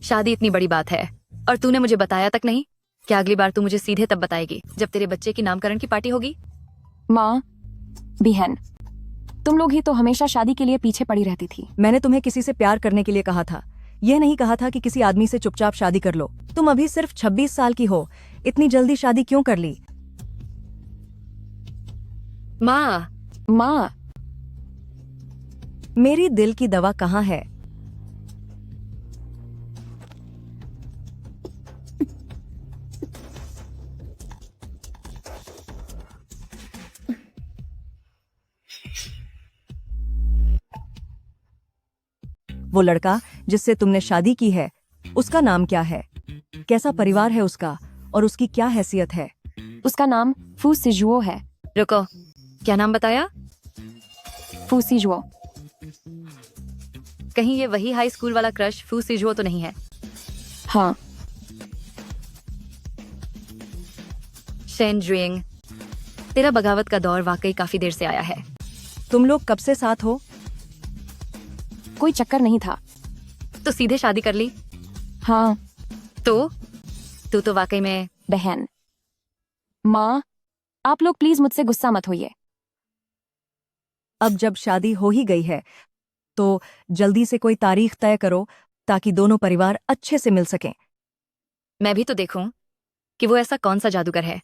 शादी इतनी बड़ी बात है और तूने मुझे बताया तक नहीं। क्या अगली बार तू मुझे सीधे तब बताएगी जब तेरे बच्चे की नामकरण की पार्टी होगी? माँ, बहन, तुम लोग ही तो हमेशा शादी के लिए पीछे पड़ी रहती थी। मैंने तुम्हें किसी से प्यार करने के लिए कहा था, यह नहीं कहा था कि किसी आदमी से चुपचाप शादी कर लो। तुम अभी सिर्फ 26 साल की हो, इतनी जल्दी शादी क्यों कर ली? माँ, मेरी दिल की दवा कहाँ है? वो लड़का जिससे तुमने शादी की है, उसका नाम क्या है? कैसा परिवार है उसका और उसकी क्या हैसियत है? उसका नाम फू सिजुओ है। रुको, क्या नाम बताया? फू सिजुओ। कहीं ये वही हाई स्कूल वाला क्रश फू सिजुओ तो नहीं है? हाँ। शेनजुइंग, तेरा बगावत का दौर वाकई काफी देर से आया है। तुम लोग कब से साथ हो? कोई चक्कर नहीं था। तो सीधे शादी कर ली? हाँ। तो तू तो वाकई में। बहन, माँ, आप लोग प्लीज मुझसे गुस्सा मत होइए। अब जब शादी हो ही गई है तो जल्दी से कोई तारीख तय करो ताकि दोनों परिवार अच्छे से मिल सकें। मैं भी तो देखूं कि वो ऐसा कौन सा जादूगर है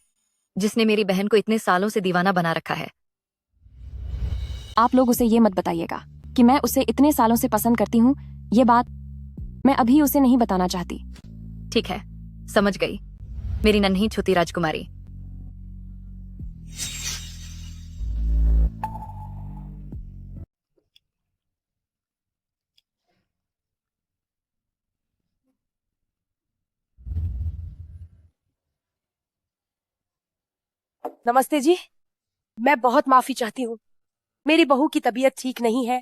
जिसने मेरी बहन को इतने सालों से दीवाना बना रखा है। आप लोग उसे ये मत बताइएगा कि मैं उसे इतने सालों से पसंद करती हूँ। ये बात मैं अभी उसे नहीं बताना चाहती। ठीक है, समझ गई मेरी नन्ही छोटी राजकुमारी। नमस्ते जी, मैं बहुत माफी चाहती हूँ। मेरी बहू की तबीयत ठीक नहीं है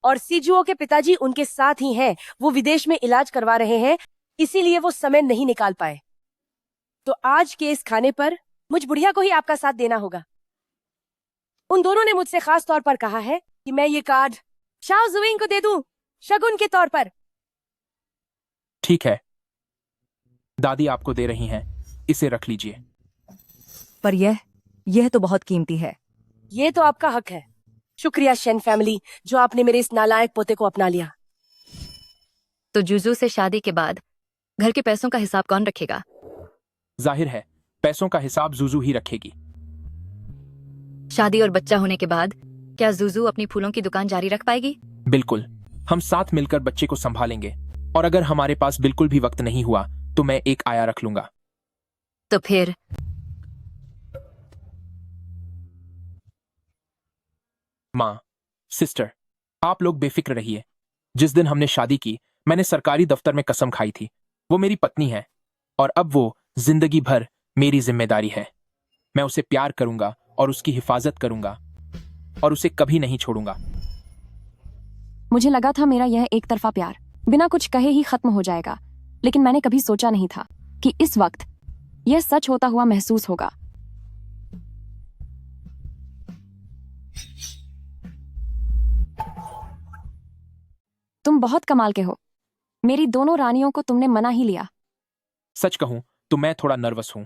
और सीजुओ के पिताजी उनके साथ ही हैं। वो विदेश में इलाज करवा रहे हैं, इसीलिए वो समय नहीं निकाल पाए। तो आज के इस खाने पर मुझ बुढ़िया को ही आपका साथ देना होगा। उन दोनों ने मुझसे खास तौर पर कहा है कि मैं ये कार्ड शाओ जुइंग को दे दूं शगुन के तौर पर। ठीक है, दादी आपको दे रही हैं, इसे रख लीजिए। पर यह तो बहुत कीमती है। ये तो आपका हक है। शुक्रिया शेन फैमिली, जो आपने मेरे इस नालायक पोते को अपना लिया। तो जुजू से शादी के बाद घर के पैसों का हिसाब कौन रखेगा? जाहिर है, पैसों का हिसाब जुजू ही रखेगी। शादी और बच्चा होने के बाद क्या जुजू अपनी फूलों की दुकान जारी रख पाएगी? बिल्कुल, हम साथ मिलकर बच्चे को संभालेंगे और अगर हमारे पास बिल्कुल भी वक्त नहीं हुआ तो मैं एक आया रख लूंगा। तो फिर माँ, सिस्टर, आप लोग बेफिक्र रहिए। जिस दिन हमने शादी की, मैंने सरकारी दफ्तर में कसम खाई थी। वो मेरी पत्नी है और अब वो जिंदगी भर मेरी जिम्मेदारी है। मैं उसे प्यार करूंगा और उसकी हिफाजत करूंगा और उसे कभी नहीं छोड़ूंगा। मुझे लगा था मेरा यह एक तरफा प्यार बिना कुछ कहे ही खत्म हो जाएगा, लेकिन मैंने कभी सोचा नहीं था कि इस वक्त यह सच होता हुआ महसूस होगा। तुम बहुत कमाल के हो। मेरी दोनों रानियों को तुमने मना ही लिया। सच कहूं तो मैं थोड़ा नर्वस हूं।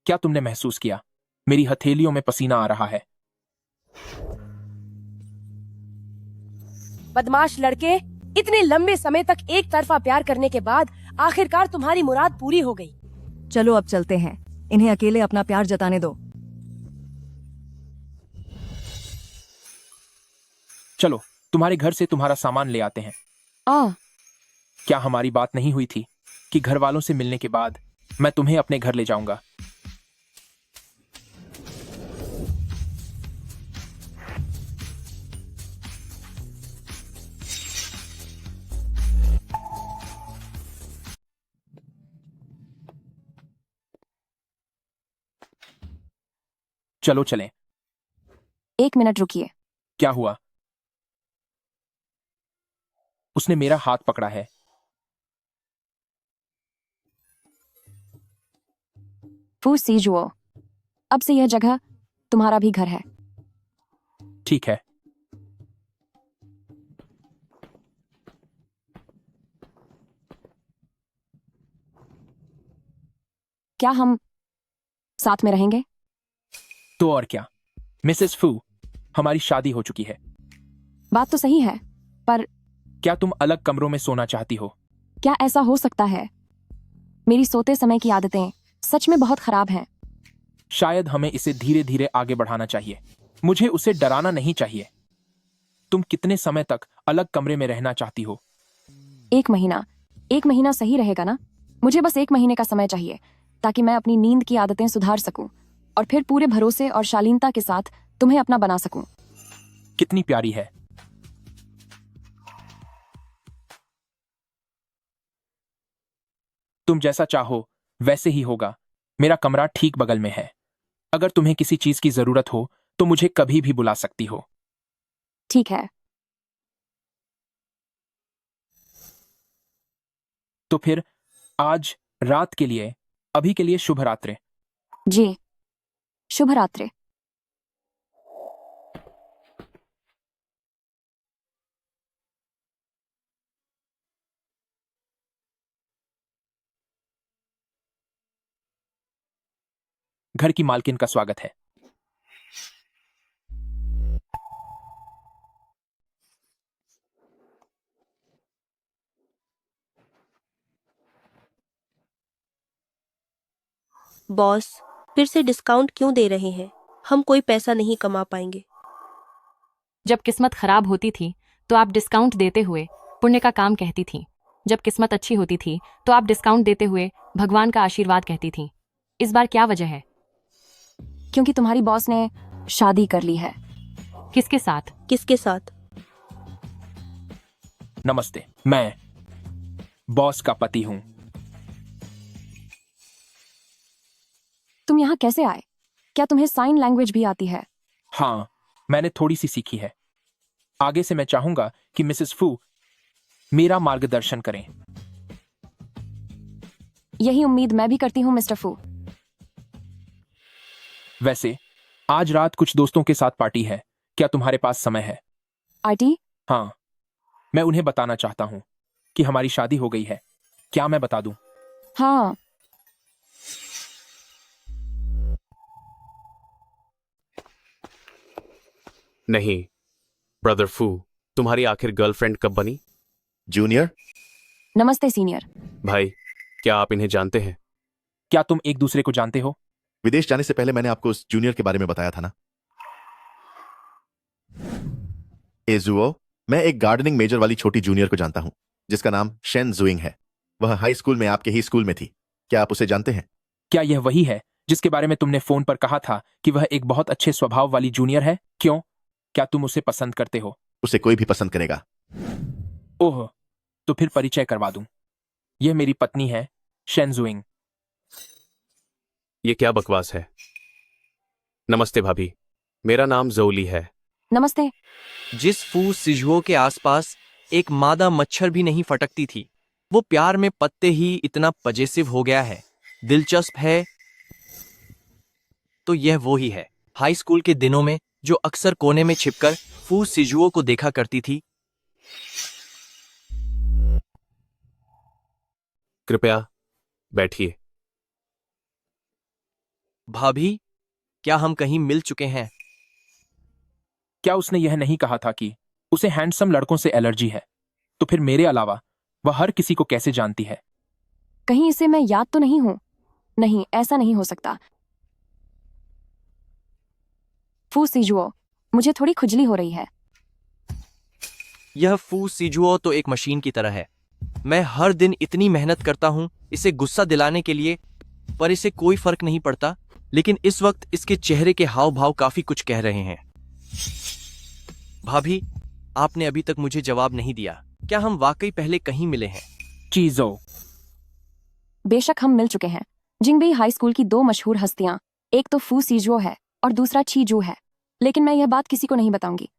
क्या तुमने महसूस किया? मेरी हथेलियों में पसीना आ रहा है। बदमाश लड़के, इतने लंबे समय तक एक तरफा प्यार करने के बाद आखिरकार तुम्हारी मुराद पूरी हो गई। चलो अब चलते हैं, इन्हें अकेले अपना प्यार जताने दो। चलो, तुम्हारे घर से तुम्हारा सामान ले आते हैं। क्या हमारी बात नहीं हुई थी कि घर वालों से मिलने के बाद मैं तुम्हें अपने घर ले जाऊंगा? चलो चलें। 1 मिनट रुकिए। क्या हुआ? उसने मेरा हाथ पकड़ा है। फू सीजुओ, अब से यह जगह तुम्हारा भी घर है। ठीक है। क्या हम साथ में रहेंगे? तो और क्या मिसेस फू, हमारी शादी हो चुकी है। बात तो सही है, पर क्या तुम अलग कमरों में सोना चाहती हो? क्या ऐसा हो सकता है? मेरी सोते समय की आदतें सच में बहुत खराब हैं। शायद हमें इसे धीरे धीरे आगे बढ़ाना चाहिए। मुझे उसे डराना नहीं चाहिए। तुम कितने समय तक अलग कमरे में रहना चाहती हो? 1 महीना। 1 महीना सही रहेगा ना? मुझे बस 1 महीने का समय चाहिए ताकि मैं अपनी नींद की आदतें सुधार सकूं और फिर पूरे भरोसे और शालीनता के साथ तुम्हें अपना बना सकूं। कितनी प्यारी है। तुम जैसा चाहो वैसे ही होगा। मेरा कमरा ठीक बगल में है। अगर तुम्हें किसी चीज की जरूरत हो तो मुझे कभी भी बुला सकती हो। ठीक है। तो फिर आज रात के लिए, अभी के लिए शुभ रात्रि। जी, शुभ रात्रि। घर की मालकिन का स्वागत है। बॉस, फिर से डिस्काउंट क्यों दे रहे हैं? हम कोई पैसा नहीं कमा पाएंगे। जब किस्मत खराब होती थी तो आप डिस्काउंट देते हुए पुण्य का काम कहती थीं। जब किस्मत अच्छी होती थी तो आप डिस्काउंट देते हुए भगवान का आशीर्वाद कहती थीं। इस बार क्या वजह है? क्योंकि तुम्हारी बॉस ने शादी कर ली है। किसके साथ? किसके साथ? नमस्ते, मैं बॉस का पति हूं। तुम यहाँ कैसे आए? क्या तुम्हें साइन लैंग्वेज भी आती है? हाँ, मैंने थोड़ी सी सीखी है। आगे से मैं चाहूंगा कि मिसेस फू मेरा मार्गदर्शन करें। यही उम्मीद मैं भी करती हूँ मिस्टर फू। वैसे आज रात कुछ दोस्तों के साथ पार्टी है। क्या तुम्हारे पास समय है? आंटी? हाँ, मैं उन्हें बताना चाहता हूं कि हमारी शादी हो गई है। क्या मैं बता दूं? हाँ। नहीं ब्रदर फू, तुम्हारी आखिर गर्लफ्रेंड कब बनी? जूनियर। नमस्ते सीनियर। भाई, क्या आप इन्हें जानते हैं? क्या तुम एक दूसरे को जानते हो? विदेश जाने से पहले मैंने आपको उस जूनियर के बारे में बताया था ना। एजुओ, मैं एक गार्डनिंग मेजर वाली छोटी जूनियर को जानता हूं जिसका नाम शेन जुइंग है। वह हाई स्कूल में आपके ही स्कूल में थी। क्या आप उसे जानते हैं? क्या यह वही है जिसके बारे में तुमने फोन पर कहा था कि वह एक बहुत अच्छे स्वभाव वाली जूनियर है? क्यों? क्या तुम उसे पसंद करते हो? उसे कोई भी पसंद करेगा। ओह, तो फिर परिचय करवा दूं। यह मेरी पत्नी है, शेन जुइंग। ये क्या बकवास है? नमस्ते भाभी, मेरा नाम जोली है। नमस्ते। जिस फू सिजुओ के आसपास एक मादा मच्छर भी नहीं फटकती थी, वो प्यार में पत्ते ही इतना पजेसिव हो गया है। दिलचस्प है तो यह वो ही है हाई स्कूल के दिनों में जो अक्सर कोने में छिपकर फू सिजुओ को देखा करती थी। कृपया बैठिए। भाभी, क्या हम कहीं मिल चुके हैं? क्या उसने यह नहीं कहा था कि उसे हैंडसम लड़कों से एलर्जी है? तो फिर मेरे अलावा वह हर किसी को कैसे जानती है? कहीं इसे मैं याद तो नहीं हूं? नहीं, ऐसा नहीं हो सकता। फू सीजुओ, मुझे थोड़ी खुजली हो रही है। यह फू सिजुओ तो एक मशीन की तरह है। मैं हर दिन इतनी मेहनत करता हूं इसे गुस्सा दिलाने के लिए, पर इसे कोई फर्क नहीं पड़ता। लेकिन इस वक्त इसके चेहरे के हाव भाव काफी कुछ कह रहे हैं। भाभी, आपने अभी तक मुझे जवाब नहीं दिया। क्या हम वाकई पहले कहीं मिले हैं? चीजों। बेशक हम मिल चुके हैं। जिंगबी हाई स्कूल की 2 मशहूर हस्तियां, एक तो फू सीजुओ है और दूसरा छीजू है। लेकिन मैं यह बात किसी को नहीं बताऊंगी।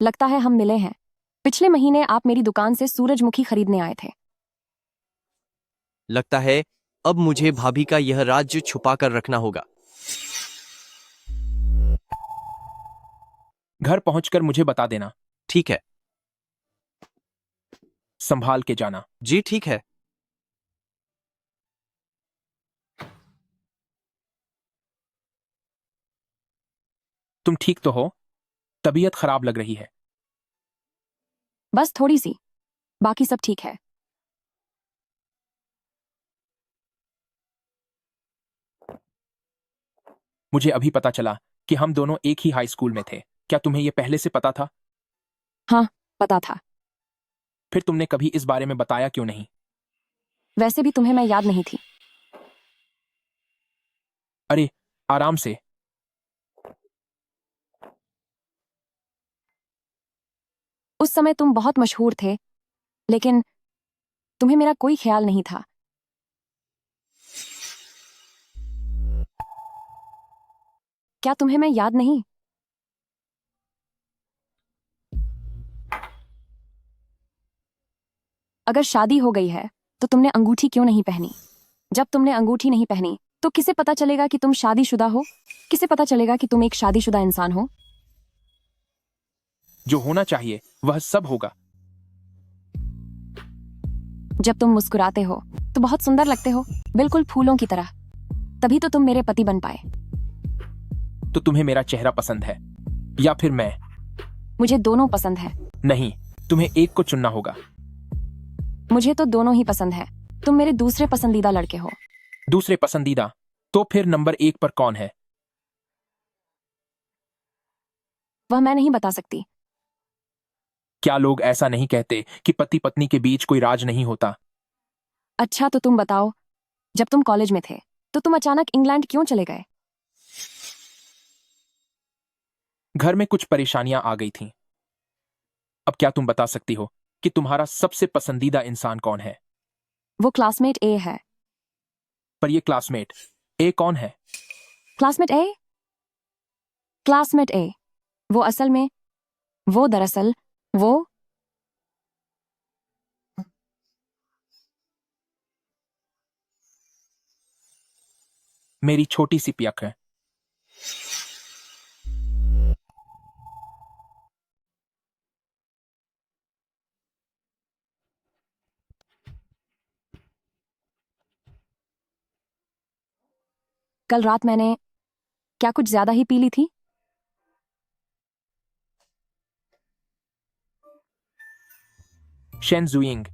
लगता है हम मिले हैं। पिछले महीने आप मेरी दुकान से सूरजमुखी खरीदने आए थे। लगता है अब मुझे भाभी का यह राज छुपा कर रखना होगा। घर पहुंचकर मुझे बता देना। ठीक है। संभाल के जाना। जी ठीक है। तुम ठीक तो हो? तबीयत खराब लग रही है। बस थोड़ी सी, बाकी सब ठीक है। मुझे अभी पता चला कि हम दोनों एक ही हाई स्कूल में थे। क्या तुम्हें यह पहले से पता था? हाँ, पता था। फिर तुमने कभी इस बारे में बताया क्यों नहीं? वैसे भी तुम्हें मैं याद नहीं थी। अरे आराम से। उस समय तुम बहुत मशहूर थे, लेकिन तुम्हें मेरा कोई ख्याल नहीं था। क्या तुम्हें मैं याद नहीं? अगर शादी हो गई है तो तुमने अंगूठी क्यों नहीं पहनी? जब तुमने अंगूठी नहीं पहनी तो किसे पता चलेगा कि तुम शादीशुदा हो? किसे पता चलेगा कि तुम एक शादीशुदा इंसान हो? जो होना चाहिए वह सब होगा। जब तुम मुस्कुराते हो तो बहुत सुंदर लगते हो, बिल्कुल फूलों की तरह। तभी तो तुम मेरे पति बन पाए। तो तुम्हें मेरा चेहरा पसंद है या फिर मैं? मुझे दोनों पसंद है। नहीं, तुम्हें एक को चुनना होगा। मुझे तो दोनों ही पसंद है। तुम मेरे दूसरे पसंदीदा लड़के हो। दूसरे पसंदीदा? तो फिर नंबर 1 पर कौन है? वह मैं नहीं बता सकती। क्या लोग ऐसा नहीं कहते कि पति पत्नी के बीच कोई राज नहीं होता? अच्छा तो तुम बताओ, जब तुम कॉलेज में थे तो तुम अचानक इंग्लैंड क्यों चले गए? घर में कुछ परेशानियां आ गई थीं। अब क्या तुम बता सकती हो कि तुम्हारा सबसे पसंदीदा इंसान कौन है? वो क्लासमेट ए है। पर ये क्लासमेट ए कौन है? क्लासमेट ए? क्लासमेट ए वो असल में, वो दरअसल वो मेरी छोटी सी पियक है। कल रात मैंने क्या कुछ ज्यादा ही पी ली थी? शेनजुइंग,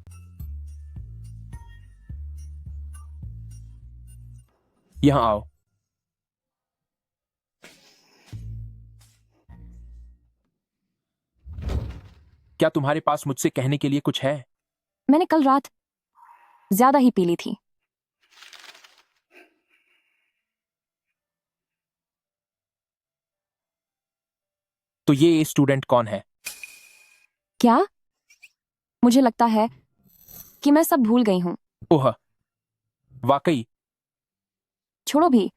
यहां आओ। क्या तुम्हारे पास मुझसे कहने के लिए कुछ है? मैंने कल रात ज्यादा ही पी ली थी। तो ये स्टूडेंट कौन है? क्या? मुझे लगता है कि मैं सब भूल गई हूं। ओह, वाकई? छोड़ो भी,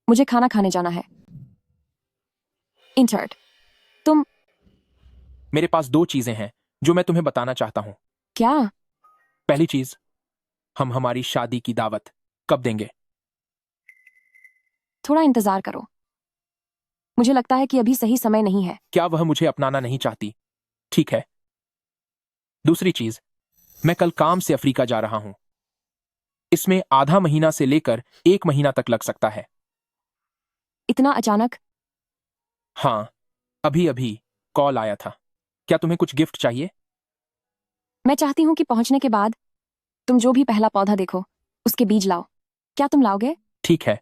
मुझे खाना खाने जाना है। इंटर्ड, तुम। मेरे पास 2 चीजें हैं जो मैं तुम्हें बताना चाहता हूं। क्या? पहली चीज, हम हमारी शादी की दावत कब देंगे? थोड़ा इंतजार करो। मुझे लगता है कि अभी सही समय नहीं है। क्या वह मुझे अपनाना नहीं चाहती? ठीक है। दूसरी चीज, मैं कल काम से अफ्रीका जा रहा हूं। इसमें आधा महीना से लेकर 1 महीना तक लग सकता है। इतना अचानक? हाँ, अभी अभी कॉल आया था। क्या तुम्हें कुछ गिफ्ट चाहिए? मैं चाहती हूं कि पहुंचने के बाद तुम जो भी पहला पौधा देखो उसके बीज लाओ। क्या तुम लाओगे? ठीक है।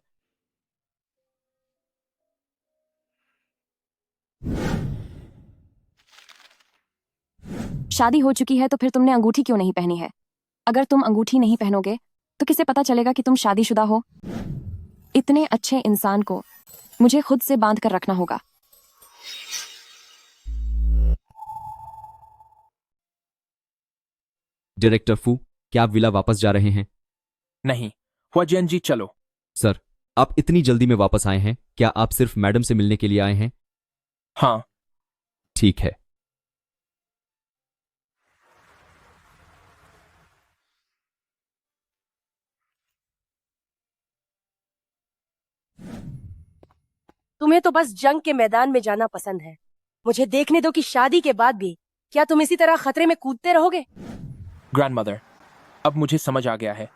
शादी हो चुकी है तो फिर तुमने अंगूठी क्यों नहीं पहनी है? अगर तुम अंगूठी नहीं पहनोगे तो किसे पता चलेगा कि तुम शादीशुदा हो? इतने अच्छे इंसान को मुझे खुद से बांध कर रखना होगा। डायरेक्टर फू, क्या आप विला वापस जा रहे हैं? नहीं, हुआजियन जी चलो। सर, आप इतनी जल्दी में वापस आए हैं, क्या आप सिर्फ मैडम से मिलने के लिए आए हैं? हाँ। ठीक है। तुम्हें तो बस जंग के मैदान में जाना पसंद है। मुझे देखने दो कि शादी के बाद भी क्या तुम इसी तरह खतरे में कूदते रहोगे? ग्रैंडमदर, अब मुझे समझ आ गया है।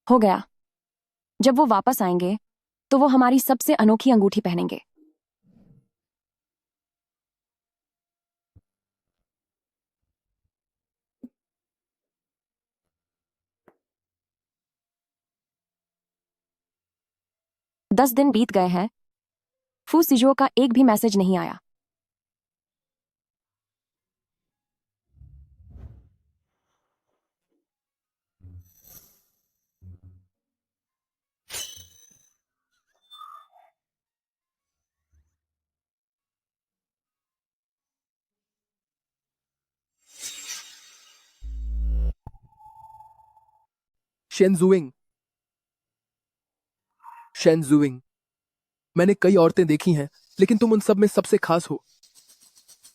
हो गया। जब वो वापस आएंगे तो वो हमारी सबसे अनोखी अंगूठी पहनेंगे। दस दिन बीत गए हैं, फू सिजो का एक भी मैसेज नहीं आया। शेनजुइंग, शेनजुइंग, मैंने कई औरतें देखी हैं, लेकिन तुम उन सब में सबसे खास हो।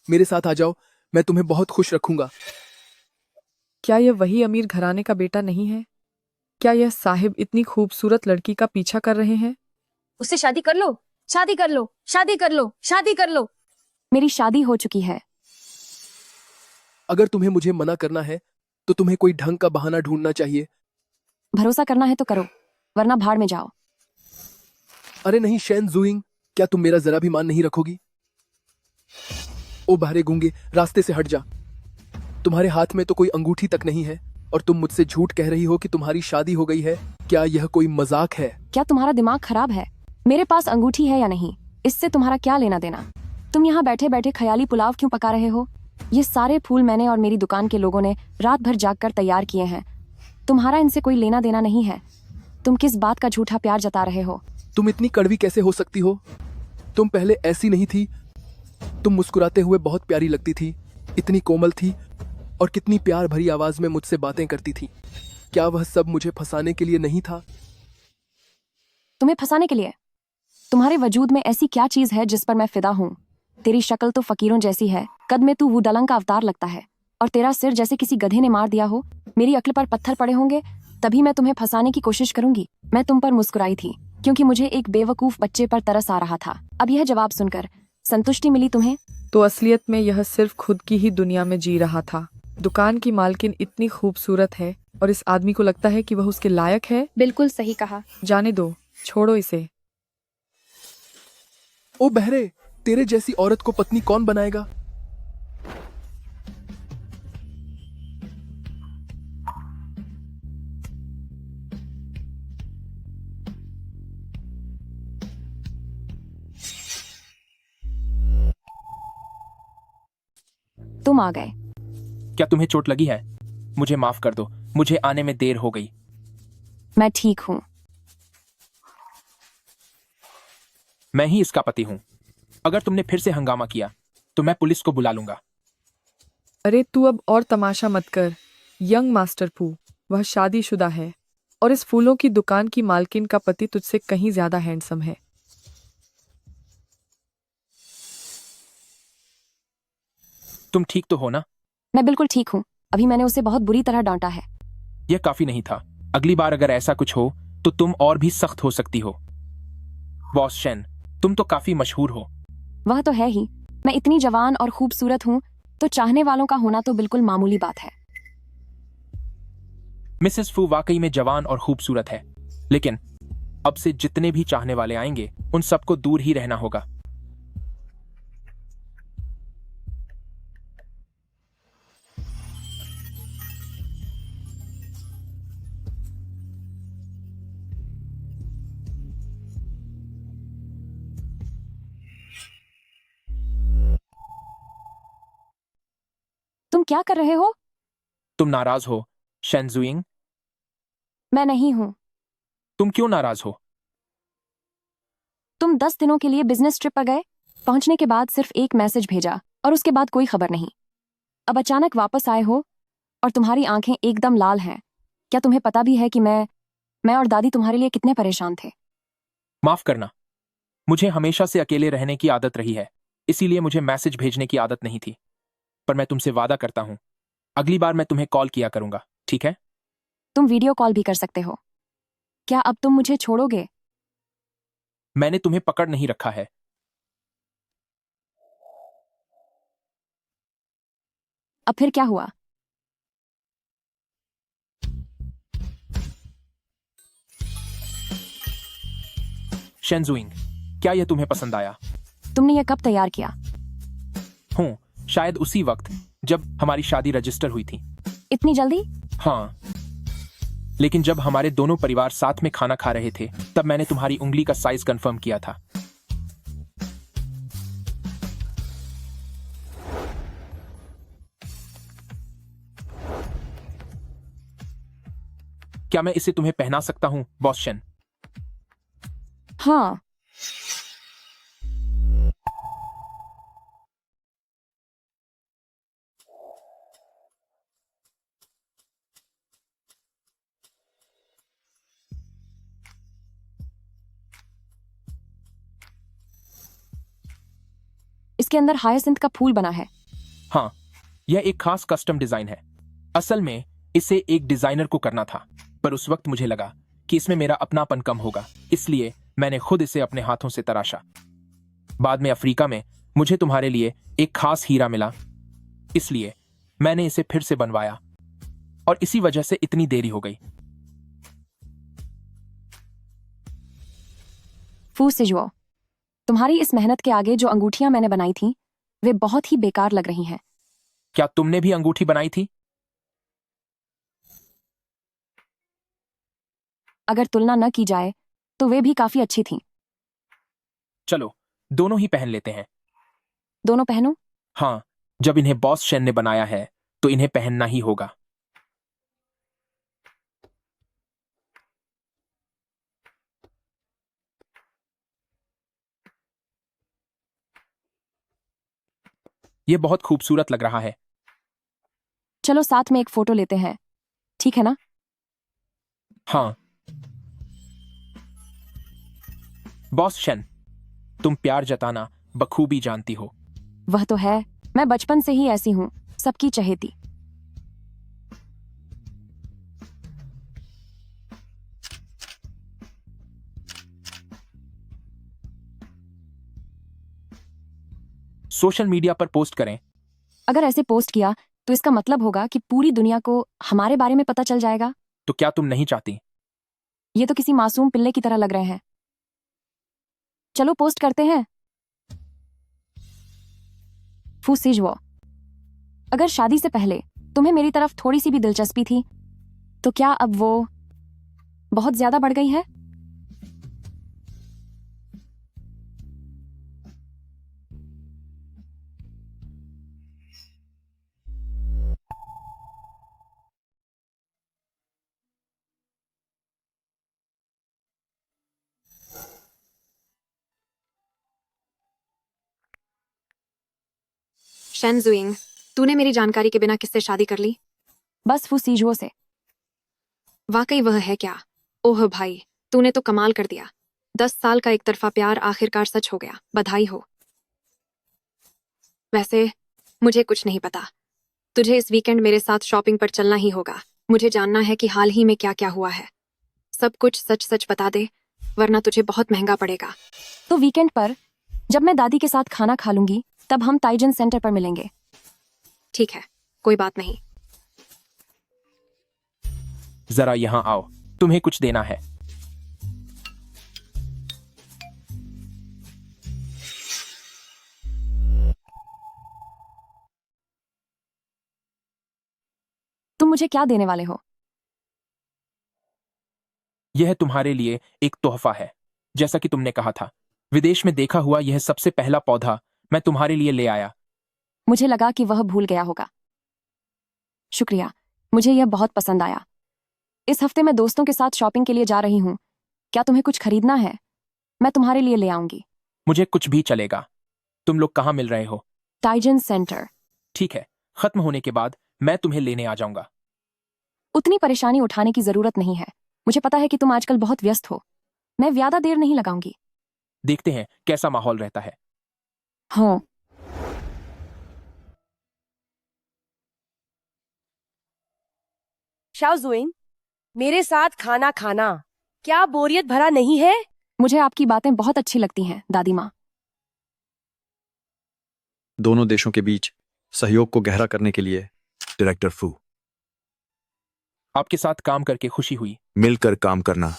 मेरे साथ आ जाओ, मैं तुम्हें बहुत खुश रखूंगा। क्या यह वही अमीर घराने का बेटा नहीं है? क्या यह साहिब इतनी खूबसूरत लड़की का पीछा कर रहे हैं? उससे शादी कर लो, शादी कर लो, शादी कर लो, शादी कर लो। मेरी शादी हो चुकी है। अगर तुम्हें मुझे मना करना है तो तुम्हें कोई ढंग का बहाना ढूंढना चाहिए। भरोसा करना है तो करो, वरना भाड़ में जाओ। अरे नहीं शेनजुइंग, क्या तुम मेरा जरा भी मान नहीं रखोगी? ओ बहरे गूंगे, रास्ते से हट जा। तुम्हारे हाथ में तो कोई अंगूठी तक नहीं है और तुम मुझसे झूठ कह रही हो कि तुम्हारी शादी हो गई है। क्या यह कोई मजाक है? क्या तुम्हारा दिमाग खराब है? मेरे पास अंगूठी है या नहीं, इससे तुम्हारा क्या लेना देना? तुम यहाँ बैठे बैठे ख्याली पुलाव क्यों पका रहे हो? ये सारे फूल मैंने और मेरी दुकान के लोगों ने रात भर जागकर तैयार किए हैं। तुम्हारा इनसे कोई लेना देना नहीं है। तुम किस बात का झूठा प्यार जता रहे हो? तुम इतनी कड़वी कैसे हो सकती हो? तुम पहले ऐसी नहीं थी। तुम मुस्कुराते हुए बहुत प्यारी लगती थी, इतनी कोमल थी और कितनी प्यार भरी आवाज में मुझसे बातें करती थी। क्या वह सब मुझे फंसाने के लिए नहीं था? तुम्हें फंसाने के लिए? तुम्हारे वजूद में ऐसी क्या चीज है जिस पर मैं फिदा हूँ? तेरी शक्ल तो फकीरों जैसी है, कद में तू वुडलंग का अवतार लगता है और तेरा सिर जैसे किसी गधे ने मार दिया हो। मेरी अक्ल पर पत्थर पड़े होंगे तभी मैं तुम्हें फंसाने की कोशिश करूंगी। मैं तुम पर मुस्कुराई थी क्योंकि मुझे एक बेवकूफ बच्चे पर तरस आ रहा था। अब यह जवाब सुनकर संतुष्टि मिली तुम्हें? तो असलियत में यह सिर्फ खुद की ही दुनिया में जी रहा था। दुकान की मालकिन इतनी खूबसूरत है और इस आदमी को लगता है कि वह उसके लायक है। बिल्कुल सही कहा। जाने दो, छोड़ो इसे। ओ बहरे, तेरे जैसी औरत को पत्नी कौन बनाएगा? तुम आ गए। क्या तुम्हें चोट लगी है? मुझे माफ कर दो, मुझे आने में देर हो गई। मैं ठीक हूँ। मैं ही इसका पति हूँ। अगर तुमने फिर से हंगामा किया तो मैं पुलिस को बुला लूंगा। अरे तू अब और तमाशा मत कर। यंग मास्टर फू, वह शादीशुदा है और इस फूलों की दुकान की मालकिन का पति तुझसे कहीं ज्यादा हैंडसम है। तुम ठीक तो हो ना? मैं बिल्कुल ठीक हूँ। अभी मैंने उसे बहुत बुरी तरह डांटा है। यह काफी नहीं था। अगली बार अगर ऐसा कुछ हो तो तुम और भी सख्त हो सकती हो। बॉस शेन, तुम तो काफी मशहूर हो। वह तो है ही। मैं इतनी जवान और खूबसूरत हूँ तो चाहने वालों का होना तो बिल्कुल मामूली बात है। मिसेस फू वाकई में जवान और खूबसूरत है, लेकिन अब से जितने भी चाहने वाले आएंगे उन सबको दूर ही रहना होगा। तुम क्या कर रहे हो? तुम नाराज हो शेनजुइंग? मैं नहीं हूँ। तुम क्यों नाराज हो? तुम 10 दिनों के लिए बिजनेस ट्रिप पर गए, पहुंचने के बाद सिर्फ एक मैसेज भेजा और उसके बाद कोई खबर नहीं। अब अचानक वापस आए हो और तुम्हारी आंखें एकदम लाल हैं। क्या तुम्हें पता भी है कि मैं और दादी तुम्हारे लिए कितने परेशान थे? माफ करना, मुझे हमेशा से अकेले रहने की आदत रही है, इसीलिए मुझे मैसेज भेजने की आदत नहीं थी। पर मैं तुमसे वादा करता हूं, अगली बार मैं तुम्हें कॉल किया करूंगा, ठीक है? तुम वीडियो कॉल भी कर सकते हो। क्या अब तुम मुझे छोड़ोगे? मैंने तुम्हें पकड़ नहीं रखा है। अब फिर क्या हुआ? शेनजुइंग, क्या यह तुम्हें पसंद आया? तुमने यह कब तैयार किया? हूँ, शायद उसी वक्त जब हमारी शादी रजिस्टर हुई थी। इतनी जल्दी? हाँ, लेकिन जब हमारे दोनों परिवार साथ में खाना खा रहे थे तब मैंने तुम्हारी उंगली का साइज कंफर्म किया था। क्या मैं इसे तुम्हें पहना सकता हूं, बॉस शेन? हाँ। इसके अंदर हायासिंथ का फूल बना है। हाँ, यह एक खास कस्टम डिजाइन है। असल में इसे एक डिजाइनर को करना था, पर उस वक्त मुझे लगा कि इसमें मेरा अपनापन कम होगा, इसलिए मैंने खुद इसे अपने हाथों से तराशा। बाद में अफ्रीका में मुझे तुम्हारे लिए एक खास हीरा मिला, इसलिए मैंने इसे फिर से बनवाया और इसी वजह से इतनी देरी हो गई। फू सिजुओ, तुम्हारी इस मेहनत के आगे जो अंगूठियां मैंने बनाई थी वे बहुत ही बेकार लग रही हैं। क्या तुमने भी अंगूठी बनाई थी? अगर तुलना न की जाए तो वे भी काफी अच्छी थीं। चलो दोनों ही पहन लेते हैं। दोनों पहनो? हाँ, जब इन्हें बॉस शेन ने बनाया है तो इन्हें पहनना ही होगा। यह बहुत खूबसूरत लग रहा है। चलो साथ में एक फोटो लेते हैं, ठीक है ना? हाँ। बॉस शेन, तुम प्यार जताना बखूबी जानती हो। वह तो है, मैं बचपन से ही ऐसी हूं, सबकी चहेती। सोशल मीडिया पर पोस्ट करें। अगर ऐसे पोस्ट किया तो इसका मतलब होगा कि पूरी दुनिया को हमारे बारे में पता चल जाएगा। तो क्या तुम नहीं चाहती? ये तो किसी मासूम पिल्ले की तरह लग रहे हैं। चलो पोस्ट करते हैं। फू सिजुओ, अगर शादी से पहले तुम्हें मेरी तरफ थोड़ी सी भी दिलचस्पी थी तो क्या अब वो बहुत ज्यादा बढ़ गई है? शेनजुइंग, तूने मेरी जानकारी के बिना किससे शादी कर ली? बस फू सिजुओ से। वाकई वह है क्या? ओह भाई, तूने तो कमाल कर दिया। 10 साल का एक तरफा प्यार आखिरकार सच हो गया, बधाई हो। वैसे मुझे कुछ नहीं पता। तुझे इस वीकेंड मेरे साथ शॉपिंग पर चलना ही होगा। मुझे जानना है कि हाल ही में क्या क्या हुआ है। सब कुछ सच सच बता दे, वरना तुझे बहुत महंगा पड़ेगा। तो वीकेंड पर जब मैं दादी के साथ खाना खा लूंगी तब हम ताइजन सेंटर पर मिलेंगे। ठीक है, कोई बात नहीं। जरा यहां आओ, तुम्हें कुछ देना है। तुम मुझे क्या देने वाले हो? यह तुम्हारे लिए एक तोहफा है। जैसा कि तुमने कहा था, विदेश में देखा हुआ यह सबसे पहला पौधा मैं तुम्हारे लिए ले आया। मुझे लगा कि वह भूल गया होगा। शुक्रिया, मुझे यह बहुत पसंद आया। इस हफ्ते मैं दोस्तों के साथ शॉपिंग के लिए जा रही हूँ। क्या तुम्हें कुछ खरीदना है? मैं तुम्हारे लिए ले आऊंगी। मुझे कुछ भी चलेगा। तुम लोग कहाँ मिल रहे हो? ताइजन सेंटर। ठीक है, खत्म होने के बाद मैं तुम्हें लेने आ जाऊंगा। उतनी परेशानी उठाने की जरूरत नहीं है। मुझे पता है कि तुम आजकल बहुत व्यस्त हो। मैं ज्यादा देर नहीं लगाऊंगी। देखते हैं कैसा माहौल रहता है। हाँ। शाओजुइंग, मेरे साथ खाना खाना क्या बोरियत भरा नहीं है? मुझे आपकी बातें बहुत अच्छी लगती हैं, दादी माँ। दोनों देशों के बीच सहयोग को गहरा करने के लिए डायरेक्टर फू, आपके साथ काम करके खुशी हुई। मिलकर काम करना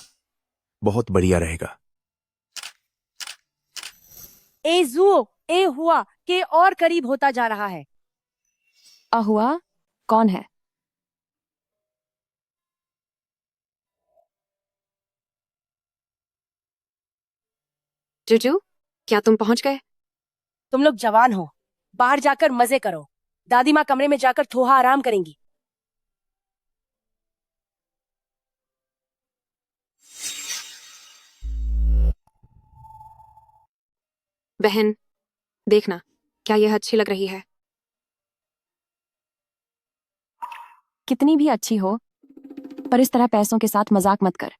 बहुत बढ़िया रहेगा। ए जुओ, ए हुआ के और करीब होता जा रहा है। अहुआ कौन है? जुजू, क्या तुम पहुंच गए? तुम लोग जवान हो, बाहर जाकर मजे करो। दादी माँ कमरे में जाकर थोड़ा आराम करेंगी। बहन, देखना, क्या यह अच्छी लग रही है? कितनी भी अच्छी हो, पर इस तरह पैसों के साथ मजाक मत कर।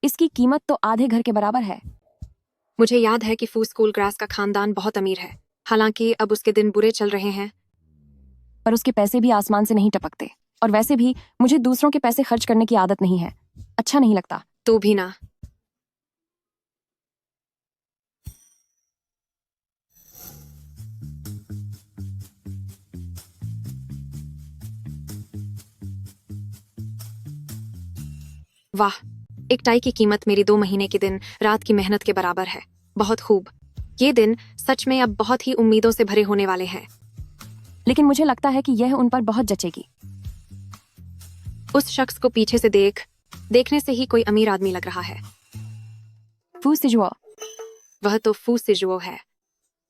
इसकी कीमत तो आधे घर के बराबर है। मुझे याद है कि फू स्कूल ग्रास का खानदान बहुत अमीर है। हालांकि अब उसके दिन बुरे चल रहे हैं। पर उसके पैसे भी आसमान से नहीं टपकते। और वैसे भी मुझे दूसरों के पैसे खर्च करने की आदत नहीं है। अच्छा नहीं लगता। तू भी ना। वाह, एक टाई की कीमत मेरी 2 महीने के दिन रात की मेहनत के बराबर है। बहुत खूब। ये दिन सच में अब बहुत ही उम्मीदों से भरे होने वाले हैं। लेकिन मुझे लगता है कि यह उन पर बहुत जचेगी। उस शख्स को पीछे से देखने से ही कोई अमीर आदमी लग रहा है। फू सिजुओ। वह तो फू सिजुओ है।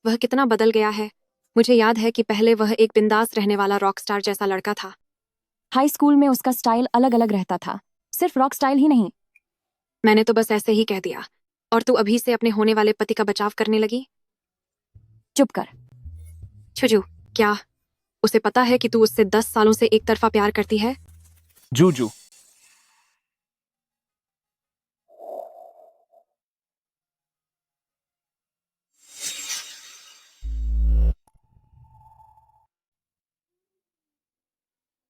वह कितना बदल गया है। मुझे याद है कि पहले वह एक बिंदास रहने वाला रॉक स्टार जैसा लड़का था। हाई स्कूल में उसका स्टाइल अलग अलग रहता था। सिर्फ रॉक स्टाइल ही नहीं। मैंने तो बस ऐसे ही कह दिया। और तू अभी से अपने होने वाले पति का बचाव करने लगी? चुप कर। छुजू, क्या उसे पता है कि तू उससे 10 सालों से एक तरफा प्यार करती है? जूजू,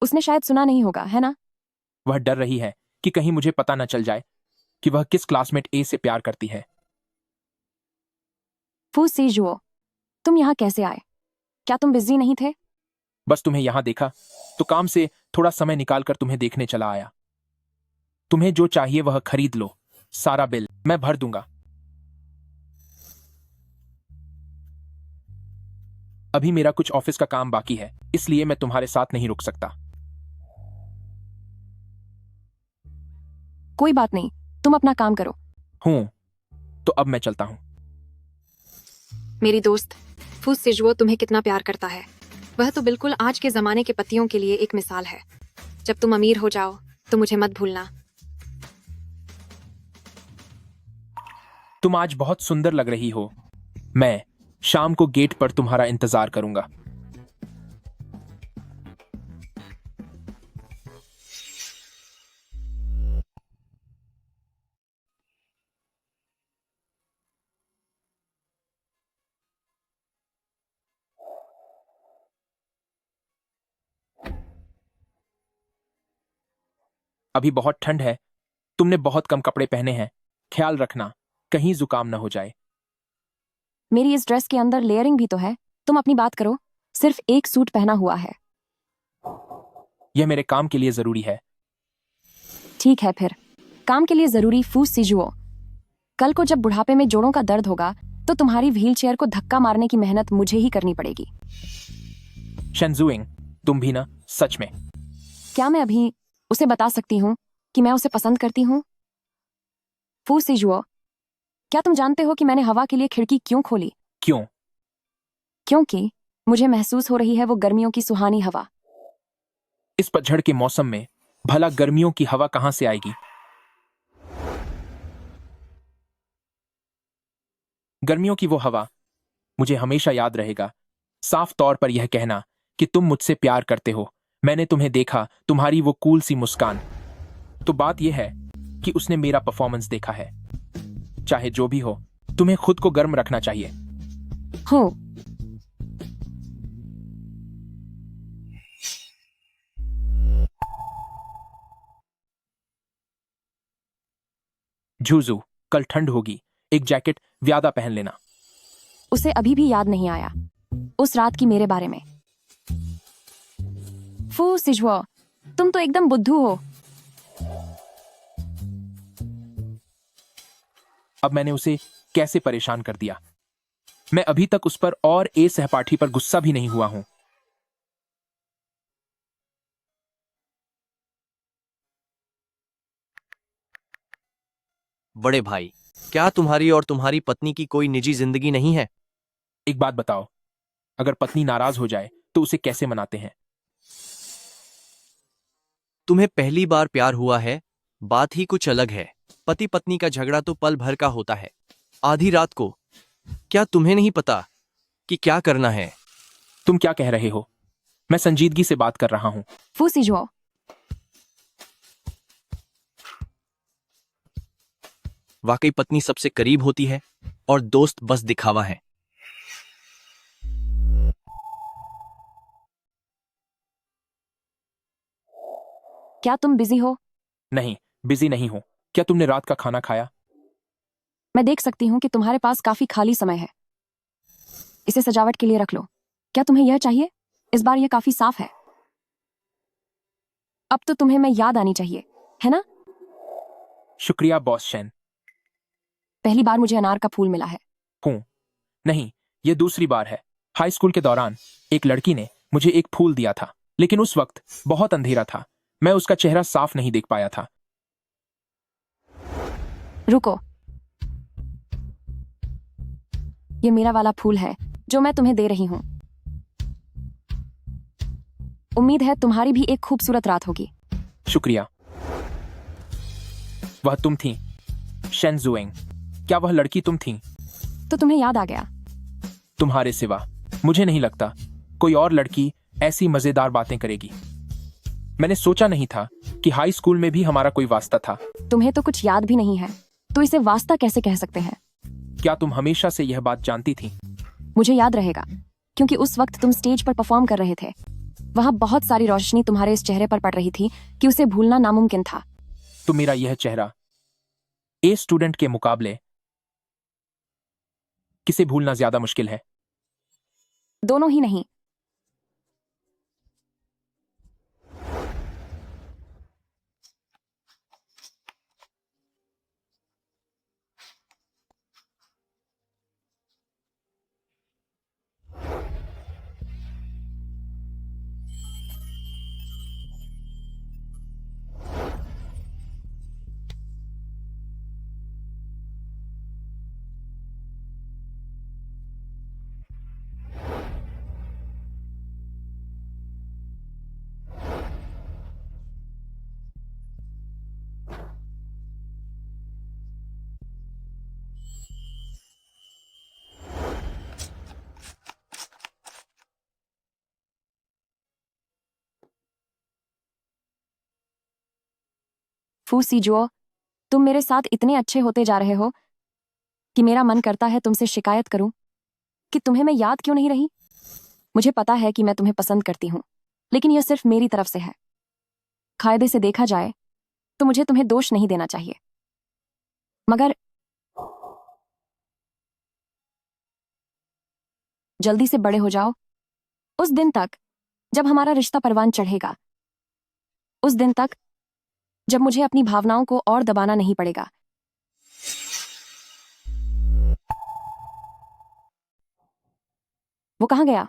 उसने शायद सुना नहीं होगा, है ना? वह डर रही है कि कहीं मुझे पता न चल जाए कि वह किस क्लासमेट ए से प्यार करती है। फू सिजुओ, तुम यहाँ कैसे आए? क्या तुम बिजी नहीं थे? बस तुम्हें यहां देखा तो काम से थोड़ा समय निकालकर तुम्हें देखने चला आया। तुम्हें जो चाहिए वह खरीद लो। सारा बिल मैं भर दूंगा। अभी मेरा कुछ ऑफिस का काम बाकी है, इसलिए मैं तुम्हारे साथ नहीं रुक सकता। कोई बात नहीं, तुम अपना काम करो। हूं, तो अब मैं चलता हूं। मेरी दोस्त, फू सिजुओ तुम्हें कितना प्यार करता है। वह तो बिल्कुल आज के जमाने के पतियों के लिए एक मिसाल है। जब तुम अमीर हो जाओ तो मुझे मत भूलना। तुम आज बहुत सुंदर लग रही हो। मैं शाम को गेट पर तुम्हारा इंतजार करूंगा। अभी बहुत ठंड है। तुमने बहुत कम कपड़े पहने हैं। ख्याल रखना कहीं जुकाम न हो जाए। मेरी इस ड्रेस के अंदर लेयरिंग भी तो है। तुम अपनी बात करो। सिर्फ एक सूट पहना हुआ है। यह मेरे काम के लिए जरूरी है। ठीक है फिर, काम के लिए जरूरी फू सिजुओ। कल को जब बुढ़ापे में जोड़ों का दर्द होगा तो तुम्हारी व्हीलचेयर को धक्का मारने की मेहनत मुझे ही करनी पड़ेगी। शेंजुइंग, तुम भी ना, सच में। क्या मैं अभी उसे बता सकती हूँ कि मैं उसे पसंद करती हूँ? फू सिजुओ, क्या तुम जानते हो कि मैंने हवा के लिए खिड़की क्यों खोली? क्यों? क्योंकि मुझे महसूस हो रही है वो गर्मियों की सुहानी हवा। इस पतझड़ के मौसम में भला गर्मियों की हवा कहां से आएगी? गर्मियों की वो हवा मुझे हमेशा याद रहेगा। साफ तौर पर यह कहना कि तुम मुझसे प्यार करते हो। मैंने तुम्हें देखा, तुम्हारी वो कूल सी मुस्कान। तो बात यह है कि उसने मेरा परफॉर्मेंस देखा है। चाहे जो भी हो, तुम्हें खुद को गर्म रखना चाहिए। हो। झूझू, कल ठंड होगी, एक जैकेट ज्यादा पहन लेना। उसे अभी भी याद नहीं आया उस रात की मेरे बारे में। फू सिजवा, तुम तो एकदम बुद्धू हो। अब मैंने उसे कैसे परेशान कर दिया। मैं अभी तक उस पर और ए सहपाठी पर गुस्सा भी नहीं हुआ हूं। बड़े भाई, क्या तुम्हारी और तुम्हारी पत्नी की कोई निजी जिंदगी नहीं है? एक बात बताओ, अगर पत्नी नाराज हो जाए तो उसे कैसे मनाते हैं? तुम्हें पहली बार प्यार हुआ है, बात ही कुछ अलग है। पति पत्नी का झगड़ा तो पल भर का होता है, आधी रात को। क्या तुम्हें नहीं पता कि क्या करना है? तुम क्या कह रहे हो? मैं संजीदगी से बात कर रहा हूं। फू सिजवा, वाकई पत्नी सबसे करीब होती है और दोस्त बस दिखावा है। क्या तुम बिजी हो? नहीं, बिजी नहीं हूं। क्या तुमने रात का खाना खाया? मैं देख सकती हूँ कि तुम्हारे पास काफी खाली समय है। इसे सजावट के लिए रख लो। क्या तुम्हें यह चाहिए? इस बार यह काफी साफ है। अब तो तुम्हें मैं याद आनी चाहिए, है ना? शुक्रिया बॉस शैन। पहली बार मुझे अनार का फूल मिला है। हूं। नहीं, यह दूसरी बार है। हाई स्कूल के दौरान एक लड़की ने मुझे एक फूल दिया था, लेकिन उस वक्त बहुत अंधेरा था। मैं उसका चेहरा साफ नहीं देख पाया था। रुको, ये मेरा वाला फूल है जो मैं तुम्हें दे रही हूं। उम्मीद है तुम्हारी भी एक खूबसूरत रात होगी। शुक्रिया। वह तुम थी, शेन जुएंग। क्या वह लड़की तुम थी? तो तुम्हें याद आ गया? तुम्हारे सिवा मुझे नहीं लगता कोई और लड़की ऐसी मजेदार बातें करेगी। मैंने सोचा नहीं था कि हाई स्कूल में भी हमारा कोई वास्ता था। तुम्हें तो कुछ याद भी नहीं है, तो इसे वास्ता कैसे कह सकते हैं? क्या तुम हमेशा से यह बात जानती थी? मुझे याद रहेगा, क्योंकि उस वक्त तुम स्टेज पर परफॉर्म कर रहे थे। वहां बहुत सारी रोशनी तुम्हारे इस चेहरे पर पड़ रही थी कि उसे भूलना नामुमकिन था। तो मेरा यह चेहरा ए स्टूडेंट के मुकाबले किसे भूलना ज्यादा मुश्किल है? दोनों ही नहीं। फू सीजुओ, तुम मेरे साथ इतने अच्छे होते जा रहे हो कि मेरा मन करता है तुमसे शिकायत करूं कि तुम्हें मैं याद क्यों नहीं रही। मुझे पता है कि मैं तुम्हें पसंद करती हूं, लेकिन यह सिर्फ मेरी तरफ से है। कायदे से देखा जाए तो मुझे तुम्हें दोष नहीं देना चाहिए, मगर जल्दी से बड़े हो जाओ। उस दिन तक जब हमारा रिश्ता परवान चढ़ेगा, उस दिन तक जब मुझे अपनी भावनाओं को और दबाना नहीं पड़ेगा। वो कहां गया?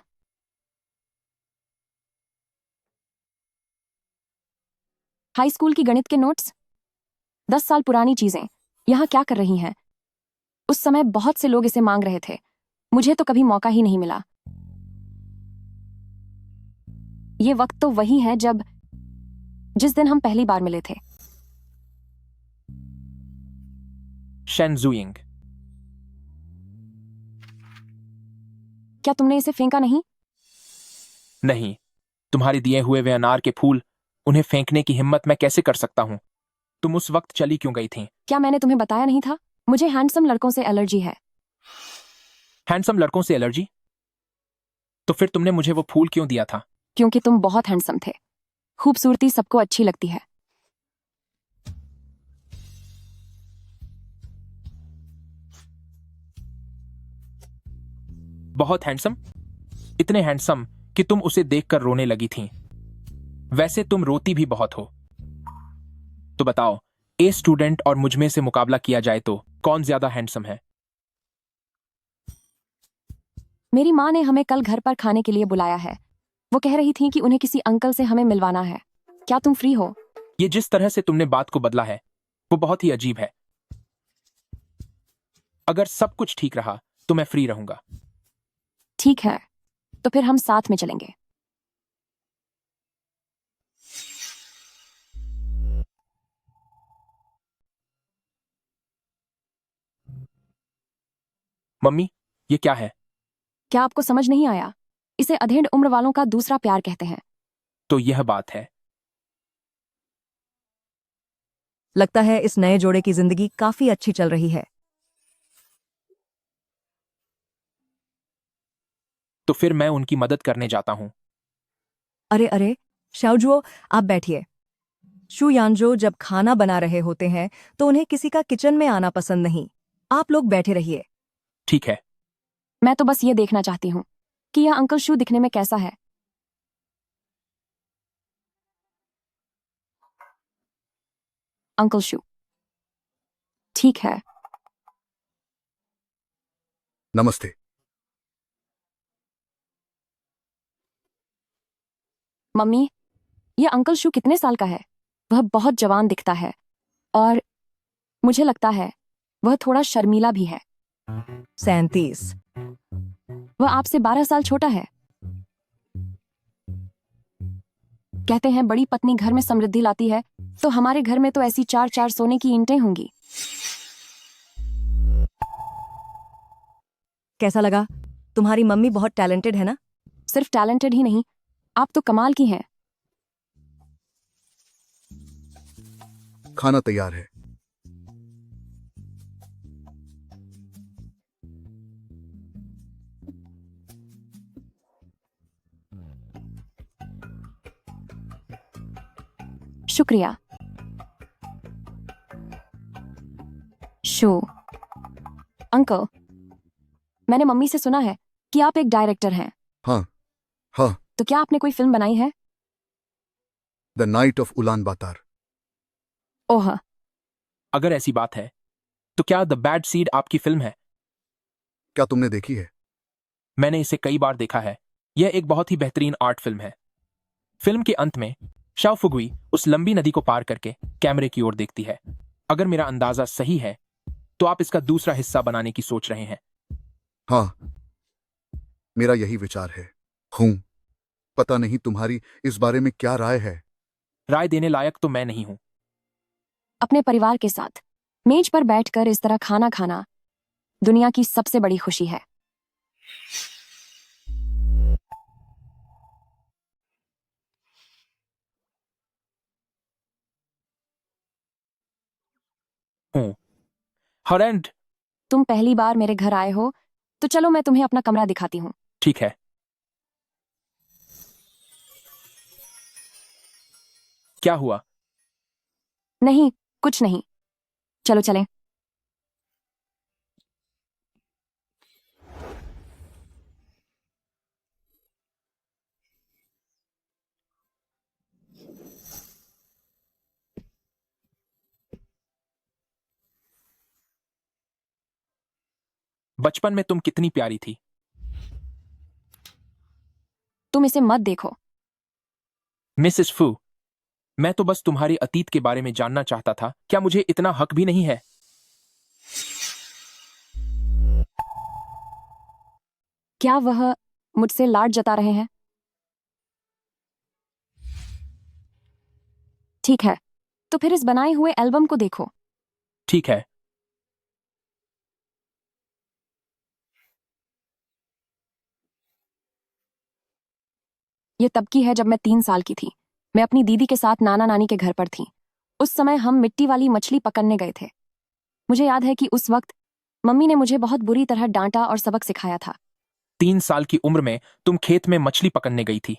हाई स्कूल की गणित के नोट्स, 10 साल पुरानी चीजें यहां क्या कर रही हैं? उस समय बहुत से लोग इसे मांग रहे थे, मुझे तो कभी मौका ही नहीं मिला। ये वक्त तो वही है जिस दिन हम पहली बार मिले थे। शेन जुइंग, क्या तुमने इसे फेंका नहीं? नहीं, तुम्हारे दिए हुए वे अनार के फूल, उन्हें फेंकने की हिम्मत मैं कैसे कर सकता हूँ? तुम उस वक्त चली क्यों गई थी? क्या मैंने तुम्हें बताया नहीं था? मुझे हैंडसम लड़कों से एलर्जी है। हैंडसम लड़कों से एलर्जी? तो फिर तुमने मुझे वो फूल क्यों दिया था? क्योंकि तुम बहुत हैंडसम थे। खूबसूरती सबको अच्छी लगती है। बहुत हैंडसम? इतने हैंडसम कि तुम उसे देखकर रोने लगी थीं। वैसे तुम रोती भी बहुत हो। तो बताओ, ए स्टूडेंट और मुझ में से मुकाबला किया जाए तो कौन ज्यादा हैंडसम है? मेरी माँ ने हमें कल घर पर खाने के लिए बुलाया है। वो कह रही थी कि उन्हें किसी अंकल से हमें मिलवाना है। क्या तुम फ्री हो? ये जिस तरह से तुमने बात को बदला है वो बहुत ही अजीब है। अगर सब कुछ ठीक रहा तो मैं फ्री रहूंगा। ठीक है, तो फिर हम साथ में चलेंगे। मम्मी, ये क्या है? क्या आपको समझ नहीं आया? इसे अधेड़ उम्र वालों का दूसरा प्यार कहते हैं। तो यह बात है। लगता है इस नए जोड़े की जिंदगी काफी अच्छी चल रही है। तो फिर मैं उनकी मदद करने जाता हूं। अरे अरे, शाओजुओ, आप बैठिए। शु यानजो जब खाना बना रहे होते हैं तो उन्हें किसी का किचन में आना पसंद नहीं। आप लोग बैठे रहिए। ठीक है। मैं तो बस ये देखना चाहती हूँ कि यह अंकल शू दिखने में कैसा है। अंकल शू। ठीक है। नमस्ते। मम्मी, यह अंकल शू कितने साल का है? वह बहुत जवान दिखता है और मुझे लगता है वह थोड़ा शर्मीला भी है। 37। वह आपसे 12 साल छोटा है। कहते हैं बड़ी पत्नी घर में समृद्धि लाती है, तो हमारे घर में तो ऐसी 4-4 सोने की ईंटें होंगी। कैसा लगा? तुम्हारी मम्मी बहुत टैलेंटेड है ना? सिर्फ टैलेंटेड ही नहीं, आप तो कमाल की हैं। खाना तैयार है। शुक्रिया। शो अंकल, मैंने मम्मी से सुना है कि आप एक डायरेक्टर हैं। हाँ हाँ। तो क्या आपने कोई फिल्म बनाई है? The night of Ulan Bator. Oh, अगर ऐसी बात है तो क्या द बैड सीड आपकी फिल्म है? क्या तुमने देखी है? मैंने इसे कई बार देखा है। यह एक बहुत ही बेहतरीन आर्ट फिल्म है। फिल्म के अंत में शाओ फुगुई उस लंबी नदी को पार करके कैमरे की ओर देखती है। अगर मेरा अंदाजा सही है तो आप इसका दूसरा हिस्सा बनाने की सोच रहे हैं। हाँ, मेरा यही विचार है। पता नहीं तुम्हारी इस बारे में क्या राय है? राय देने लायक तो मैं नहीं हूं। अपने परिवार के साथ मेज पर बैठकर इस तरह खाना खाना दुनिया की सबसे बड़ी खुशी है। हॉलैंड। तुम पहली बार मेरे घर आए हो, तो चलो मैं तुम्हें अपना कमरा दिखाती हूँ। ठीक है। क्या हुआ? नहीं, कुछ नहीं। चलो चलें। बचपन में तुम कितनी प्यारी थी। तुम इसे मत देखो। मिसेस फू, मैं तो बस तुम्हारे अतीत के बारे में जानना चाहता था। क्या मुझे इतना हक भी नहीं है? क्या वह मुझसे लाड जता रहे हैं? ठीक है, तो फिर इस बनाए हुए एल्बम को देखो। ठीक है। ये तब की है जब मैं 3 साल की थी। मैं अपनी दीदी के साथ नाना नानी के घर पर थी। उस समय हम मिट्टी वाली मछली पकड़ने गए थे। मुझे याद है कि उस वक्त मम्मी ने मुझे बहुत बुरी तरह डांटा और सबक सिखाया था। 3 साल की उम्र में तुम खेत में मछली पकड़ने गई थी,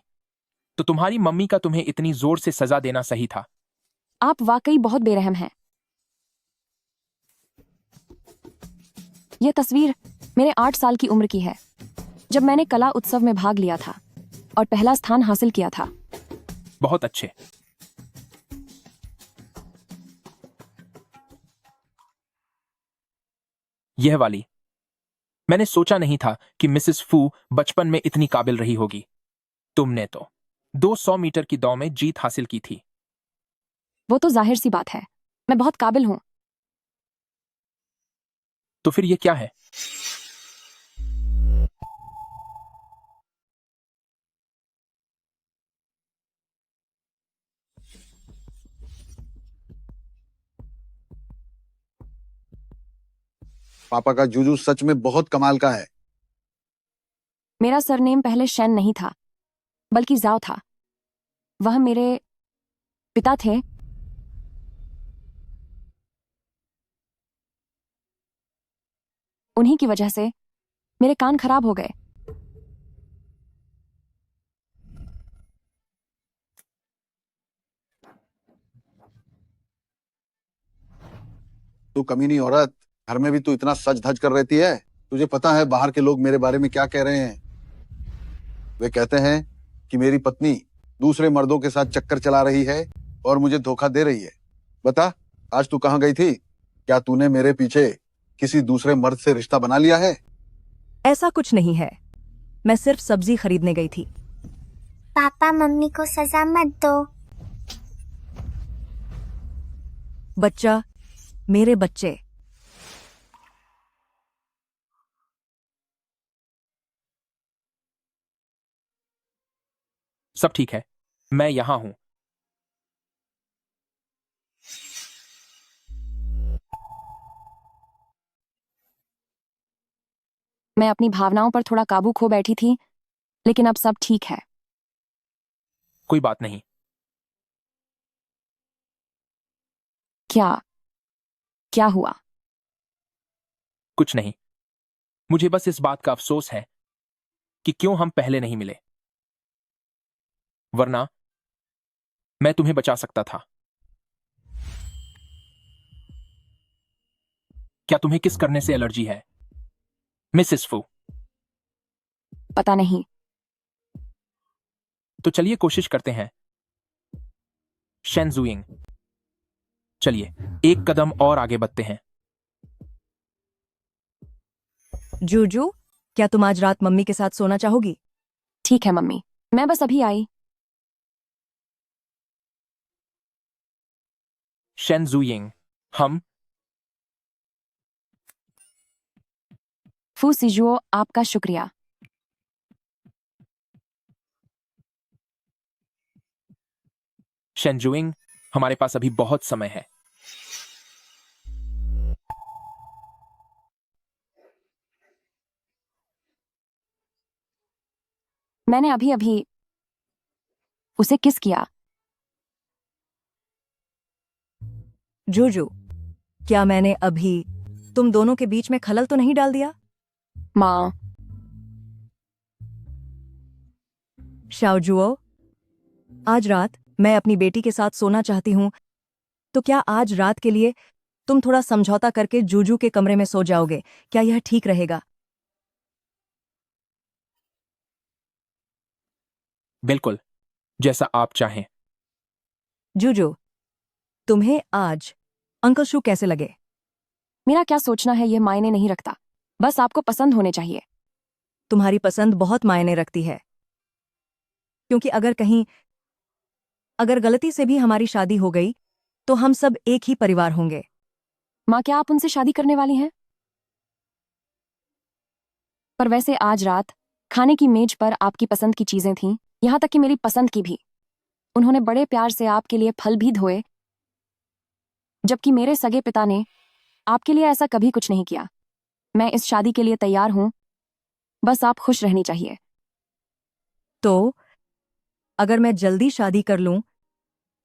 तो तुम्हारी मम्मी का तुम्हें इतनी जोर से सजा देना सही था। आप वाकई बहुत बेरहम हैं। यह तस्वीर मेरे 8 साल की उम्र की है, जब मैंने कला उत्सव में भाग लिया था और पहला स्थान हासिल किया था। बहुत अच्छे। यह वाली, मैंने सोचा नहीं था कि मिसेस फू बचपन में इतनी काबिल रही होगी। तुमने तो 200 मीटर की दौड़ में जीत हासिल की थी। वो तो जाहिर सी बात है, मैं बहुत काबिल हूं। तो फिर ये क्या है? पापा का जूजू सच में बहुत कमाल का है। मेरा सरनेम पहले शैन नहीं था, बल्कि जाओ था। वह मेरे पिता थे। उन्हीं की वजह से मेरे कान खराब हो गए। तू कमीनी औरत, घर में भी तू इतना सज धज कर रहती है। तुझे पता है बाहर के लोग मेरे बारे में क्या कह रहे हैं? वे कहते हैं कि मेरी पत्नी दूसरे मर्दों के साथ चक्कर चला रही है और मुझे धोखा दे रही है। बता, आज तू कहाँ गई थी? क्या तूने मेरे पीछे किसी दूसरे मर्द से रिश्ता बना लिया है? ऐसा कुछ नहीं है, मैं सिर्फ सब्जी खरीदने गई थी। पापा मम्मी को सजा मत दो। बच्चा, मेरे बच्चे। सब ठीक है, मैं यहां हूं। मैं अपनी भावनाओं पर थोड़ा काबू खो बैठी थी, लेकिन अब सब ठीक है। कोई बात नहीं। क्या क्या हुआ? कुछ नहीं। मुझे बस इस बात का अफसोस है कि क्यों हम पहले नहीं मिले, वरना मैं तुम्हें बचा सकता था। क्या तुम्हें किस करने से एलर्जी है, मिसेस फू? पता नहीं। तो चलिए कोशिश करते हैं। शेनजुइंग, चलिए एक कदम और आगे बढ़ते हैं। जूजू, क्या तुम आज रात मम्मी के साथ सोना चाहोगी? ठीक है मम्मी, मैं बस अभी आई। शेनजुइंग, हम फू सिजुओ, आपका शुक्रिया। शेनजुइंग, हमारे पास अभी बहुत समय है। मैंने अभी अभी उसे किस किया। जूजू, क्या मैंने अभी तुम दोनों के बीच में खलल तो नहीं डाल दिया? माँ। शाओजुओ, आज रात मैं अपनी बेटी के साथ सोना चाहती हूँ, तो क्या आज रात के लिए तुम थोड़ा समझौता करके जूजू के कमरे में सो जाओगे? क्या यह ठीक रहेगा? बिल्कुल, जैसा आप चाहें। जूजू, तुम्हें आज अंकल शू कैसे लगे? मेरा क्या सोचना है यह मायने नहीं रखता, बस आपको पसंद होने चाहिए। तुम्हारी पसंद बहुत मायने रखती है, क्योंकि अगर गलती से भी हमारी शादी हो गई तो हम सब एक ही परिवार होंगे। माँ, क्या आप उनसे शादी करने वाली हैं? पर वैसे आज रात खाने की मेज पर आपकी पसंद की चीजें थीं, यहां तक कि मेरी पसंद की भी। उन्होंने बड़े प्यार से आपके लिए फल भी धोए, जबकि मेरे सगे पिता ने आपके लिए ऐसा कभी कुछ नहीं किया। मैं इस शादी के लिए तैयार हूं, बस आप खुश रहनी चाहिए। तो अगर मैं जल्दी शादी कर लूं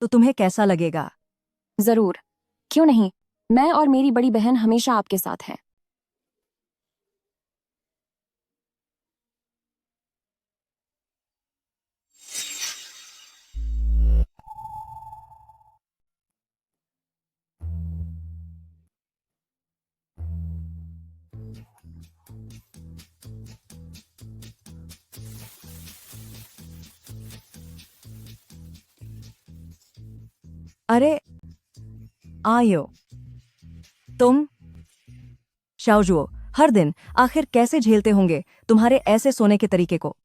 तो तुम्हें कैसा लगेगा? जरूर, क्यों नहीं। मैं और मेरी बड़ी बहन हमेशा आपके साथ हैं। अरे आयो तुम शाओजुओ, हर दिन आखिर कैसे झेलते होंगे तुम्हारे ऐसे सोने के तरीके को?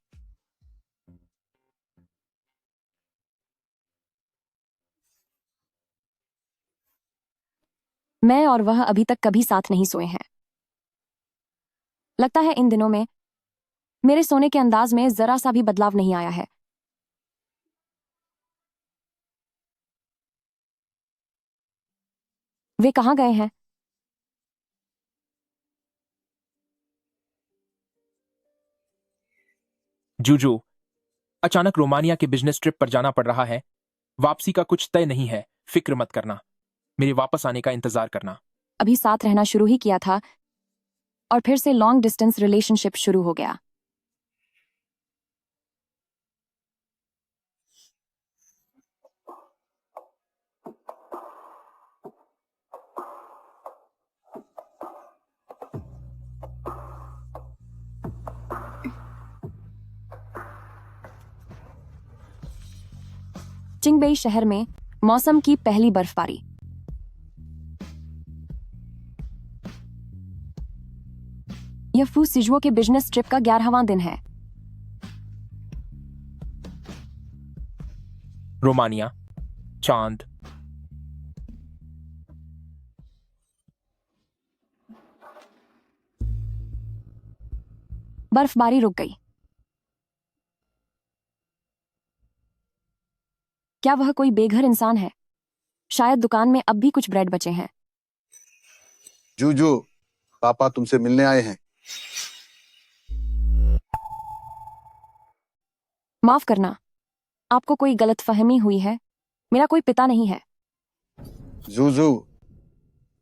मैं और वह अभी तक कभी साथ नहीं सोए हैं। लगता है इन दिनों में मेरे सोने के अंदाज में जरा सा भी बदलाव नहीं आया है। वे कहाँ गए हैं? जूजू, अचानक रोमानिया के बिजनेस ट्रिप पर जाना पड़ रहा है। वापसी का कुछ तय नहीं है, फिक्र मत करना। मेरे वापस आने का इंतजार करना। अभी साथ रहना शुरू ही किया था और फिर से लॉन्ग डिस्टेंस रिलेशनशिप शुरू हो गया। चिंगबेई शहर में मौसम की पहली बर्फबारी। यह फू सिजुओ के बिजनेस ट्रिप का 11वां दिन है। रोमानिया, चांद, बर्फबारी रुक गई। क्या वह कोई बेघर इंसान है? शायद दुकान में अब भी कुछ ब्रेड बचे हैं। जूजू, पापा तुमसे मिलने आए हैं। माफ करना, आपको कोई गलतफहमी हुई है। मेरा कोई पिता नहीं है। जूजू,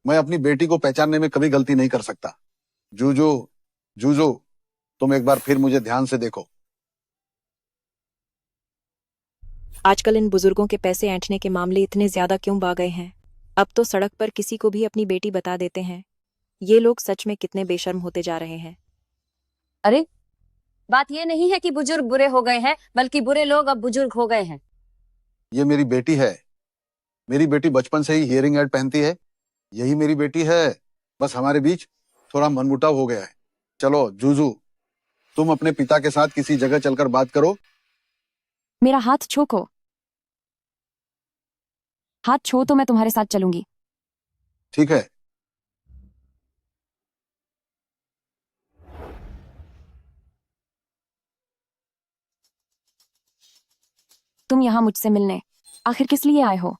मैं अपनी बेटी को पहचानने में कभी गलती नहीं कर सकता। जूजू, जूजू, तुम एक बार फिर मुझे ध्यान से देखो। आजकल इन बुजुर्गों के पैसे ऐंठने के मामले इतने ज्यादा क्यों बढ़ गए हैं? अब तो सड़क पर किसी को भी अपनी बेटी बता देते हैं। ये लोग सच में कितने बेशर्म होते जा रहे हैं। अरे, बात ये नहीं है कि बुजुर्ग बुरे हो गए हैं, बल्कि बुरे लोग अब बुजुर्ग हो गए हैं। ये मेरी बेटी है। मेरी बेटी बचपन से ही हियरिंग एड पहनती है। यही मेरी बेटी है। बस हमारे बीच थोड़ा मनमुटाव हो गया है। चलो जूजू, तुम अपने पिता के साथ किसी जगह चलकर बात करो। मेरा हाथ छोको। हाथ छो तो मैं तुम्हारे साथ चलूंगी। ठीक है। तुम यहाँ मुझसे मिलने आखिर किस लिए आए हो?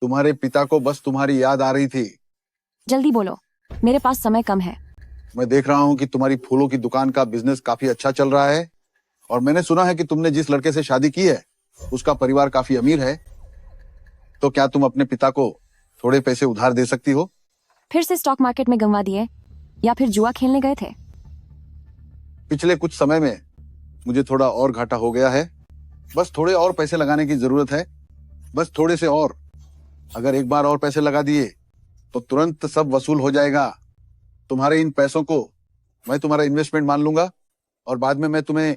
तुम्हारे पिता को बस तुम्हारी याद आ रही थी। जल्दी बोलो, मेरे पास समय कम है। मैं देख रहा हूँ कि तुम्हारी फूलों की दुकान का बिजनेस काफी अच्छा चल रहा है और मैंने सुना है कि तुमने जिस लड़के से शादी की है उसका परिवार काफी अमीर है। तो क्या तुम अपने पिता को थोड़े पैसे उधार दे सकती हो? फिर से स्टॉक मार्केट में गंवा दिए या फिर जुआ खेलने गए थे? पिछले कुछ समय में मुझे थोड़ा और घाटा हो गया है। बस थोड़े और पैसे लगाने की जरूरत है। बस थोड़े से और। अगर एक बार और पैसे लगा दिए तो तुरंत सब वसूल हो जाएगा। तुम्हारे इन पैसों को मैं तुम्हारा इन्वेस्टमेंट मान लूंगा और बाद में मैं तुम्हें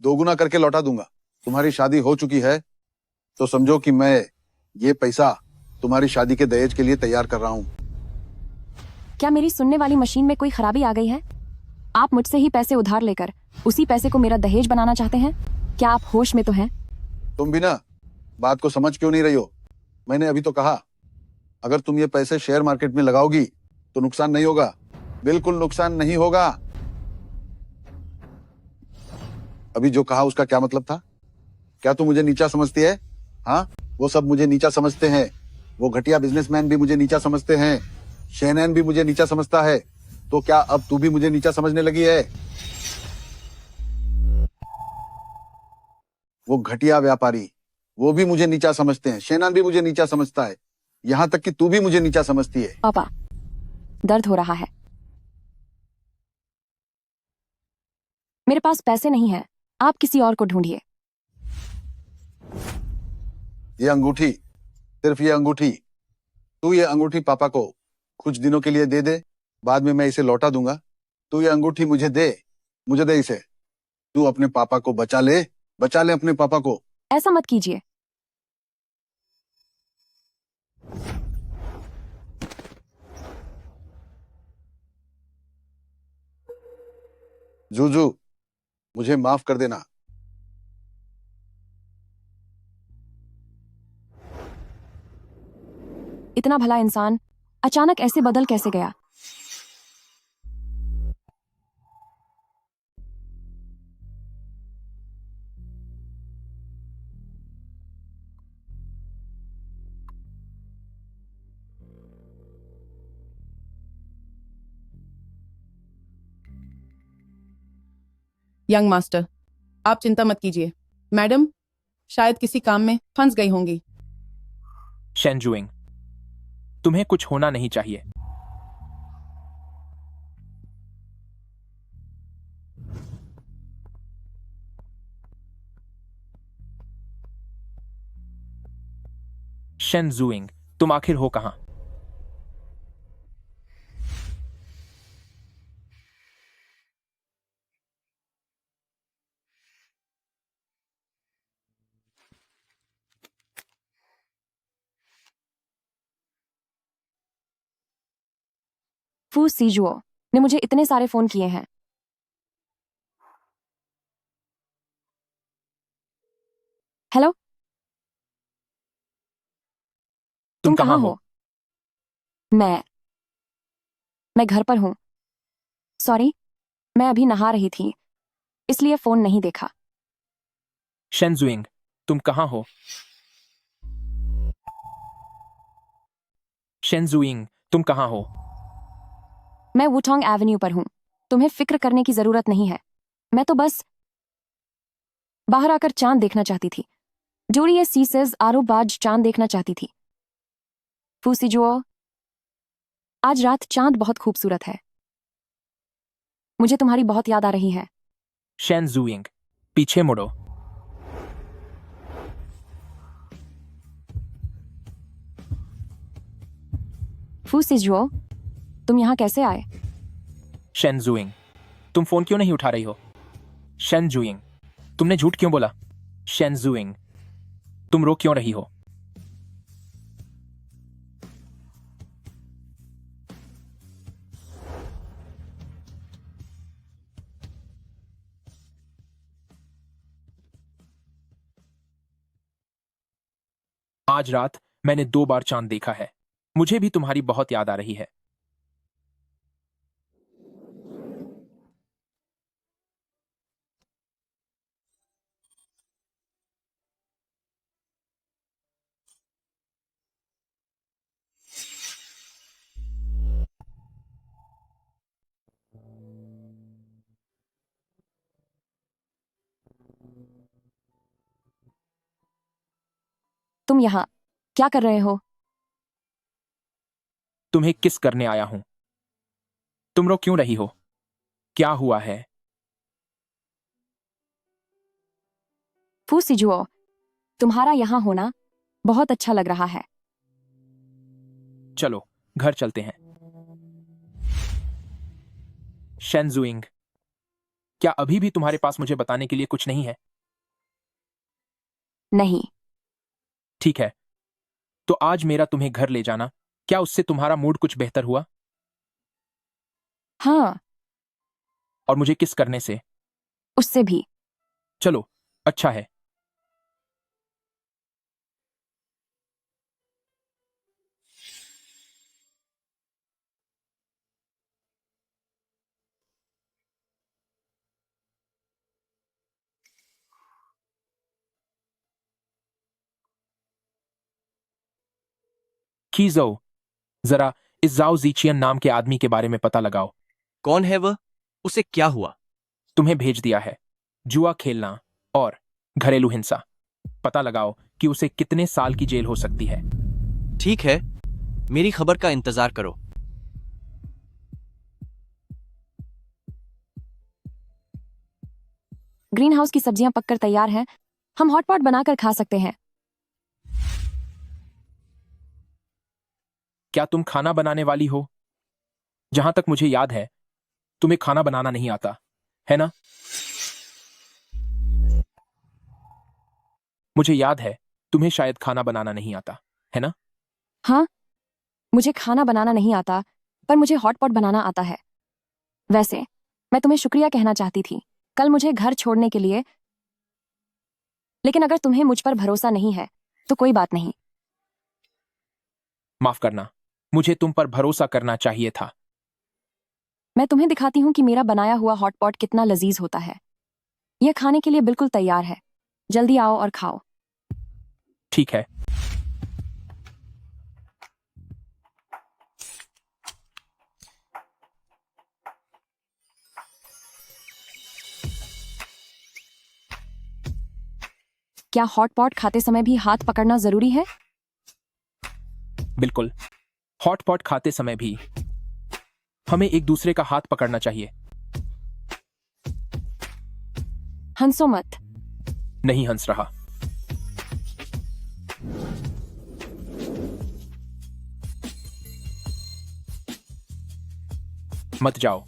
दोगुना करके लौटा दूंगा। तुम्हारी शादी हो चुकी है तो समझो कि मैं ये पैसा तुम्हारी शादी के दहेज के लिए तैयार कर रहा हूँ। क्या मेरी सुनने वाली मशीन में कोई खराबी आ गई है? आप मुझसे ही पैसे उधार लेकर उसी पैसे को मेरा दहेज बनाना चाहते हैं? क्या आप होश में तो हैं? तुम भी ना बात को समझ क्यों नहीं रही हो? मैंने अभी तो कहा अगर तुम ये पैसे शेयर मार्केट में लगाओगी तो नुकसान नहीं होगा। बिल्कुल नुकसान नहीं होगा। अभी जो कहा उसका क्या मतलब था? क्या तू मुझे नीचा समझती है? हाँ, वो सब मुझे नीचा समझते हैं। वो घटिया बिजनेसमैन भी मुझे नीचा समझते हैं। शहनैन भी मुझे नीचा समझता है। तो क्या अब तू भी मुझे नीचा समझने लगी है? वो घटिया व्यापारी, वो भी मुझे नीचा समझते हैं। शेनान भी मुझे नीचा समझता है, यहाँ तक कि तू भी मुझे नीचा समझती है। पापा, दर्द हो रहा है। मेरे पास पैसे नहीं हैं, आप किसी और को ढूंढिए। ये अंगूठी, सिर्फ ये अंगूठी, तू ये अंगूठी पापा को कुछ दिनों के लिए दे दे, बाद में मैं इसे लौटा दूंगा। तू ये अंगूठी मुझे दे इसे। तू अपने पापा को बचा ले अपने पापा को। ऐसा मत कीजिए। जूजू, मुझे माफ कर देना। इतना भला इंसान अचानक ऐसे बदल कैसे गया? यंग मास्टर, आप चिंता मत कीजिए। मैडम शायद किसी काम में फंस गई होंगी। शेनजुइंग, तुम्हें कुछ होना नहीं चाहिए। शेनजुइंग, तुम आखिर हो कहां? फू सीजुओ ने मुझे इतने सारे फोन किए हैं। हेलो, तुम कहाँ हो? मैं घर पर हूं। सॉरी, मैं अभी नहा रही थी, इसलिए फोन नहीं देखा। शेनजुइंग, तुम कहां हो? शेनजुइंग, तुम कहां हो? मैं वुटोंग एवेन्यू पर हूं। तुम्हें फिक्र करने की जरूरत नहीं है। मैं तो बस बाहर आकर चांद देखना चाहती थी। जोड़ी ये सीसेस आरोबाज चांद देखना चाहती थी। फूसीजुओ, आज रात चांद बहुत खूबसूरत है। मुझे तुम्हारी बहुत याद आ रही है। शेनजुइंग, पीछे मुड़ो। फूसीजुओ, तुम यहाँ कैसे आए? शेनजुइंग, तुम फोन क्यों नहीं उठा रही हो? शेनजुइंग, तुमने झूठ क्यों बोला? शेनजुइंग, तुम रो क्यों रही हो? आज रात मैंने 2 बार चांद देखा है। मुझे भी तुम्हारी बहुत याद आ रही है। तुम यहाँ क्या कर रहे हो? तुम्हें किस करने आया हूं। तुम रो क्यों रही हो? क्या हुआ है? फूसीजुओ, तुम्हारा यहाँ होना बहुत अच्छा लग रहा है। चलो घर चलते हैं। शेनजुइंग, क्या अभी भी तुम्हारे पास मुझे बताने के लिए कुछ नहीं है? नहीं। ठीक है, तो आज मेरा तुम्हें घर ले जाना, क्या उससे तुम्हारा मूड कुछ बेहतर हुआ? हाँ। और मुझे किस करने से? उससे भी। चलो, अच्छा है। कीजो, जरा इस जाओ जीचियन नाम के आदमी के बारे में पता लगाओ। कौन है वह? उसे क्या हुआ? तुम्हें भेज दिया है जुआ खेलना और घरेलू हिंसा। पता लगाओ कि उसे कितने साल की जेल हो सकती है। ठीक है, मेरी खबर का इंतजार करो। ग्रीन हाउस की सब्जियां पककर तैयार हैं, हम हॉटपॉट बनाकर खा सकते हैं। क्या तुम खाना बनाने वाली हो? जहां तक मुझे याद है तुम्हें खाना बनाना नहीं आता, है ना? मुझे याद है तुम्हें शायद खाना बनाना नहीं आता, है ना? हाँ, मुझे खाना बनाना नहीं आता, पर मुझे हॉटपॉट बनाना आता है। वैसे मैं तुम्हें शुक्रिया कहना चाहती थी कल मुझे घर छोड़ने के लिए, लेकिन अगर तुम्हें मुझ पर भरोसा नहीं है तो कोई बात नहीं। माफ करना, मुझे तुम पर भरोसा करना चाहिए था। मैं तुम्हें दिखाती हूँ कि मेरा बनाया हुआ हॉटपॉट कितना लजीज होता है। यह खाने के लिए बिल्कुल तैयार है, जल्दी आओ और खाओ। ठीक है। क्या हॉटपॉट खाते समय भी हाथ पकड़ना जरूरी है? बिल्कुल, हॉटपॉट खाते समय भी हमें एक दूसरे का हाथ पकड़ना चाहिए। हंसो मत। नहीं हंस रहा। मत जाओ।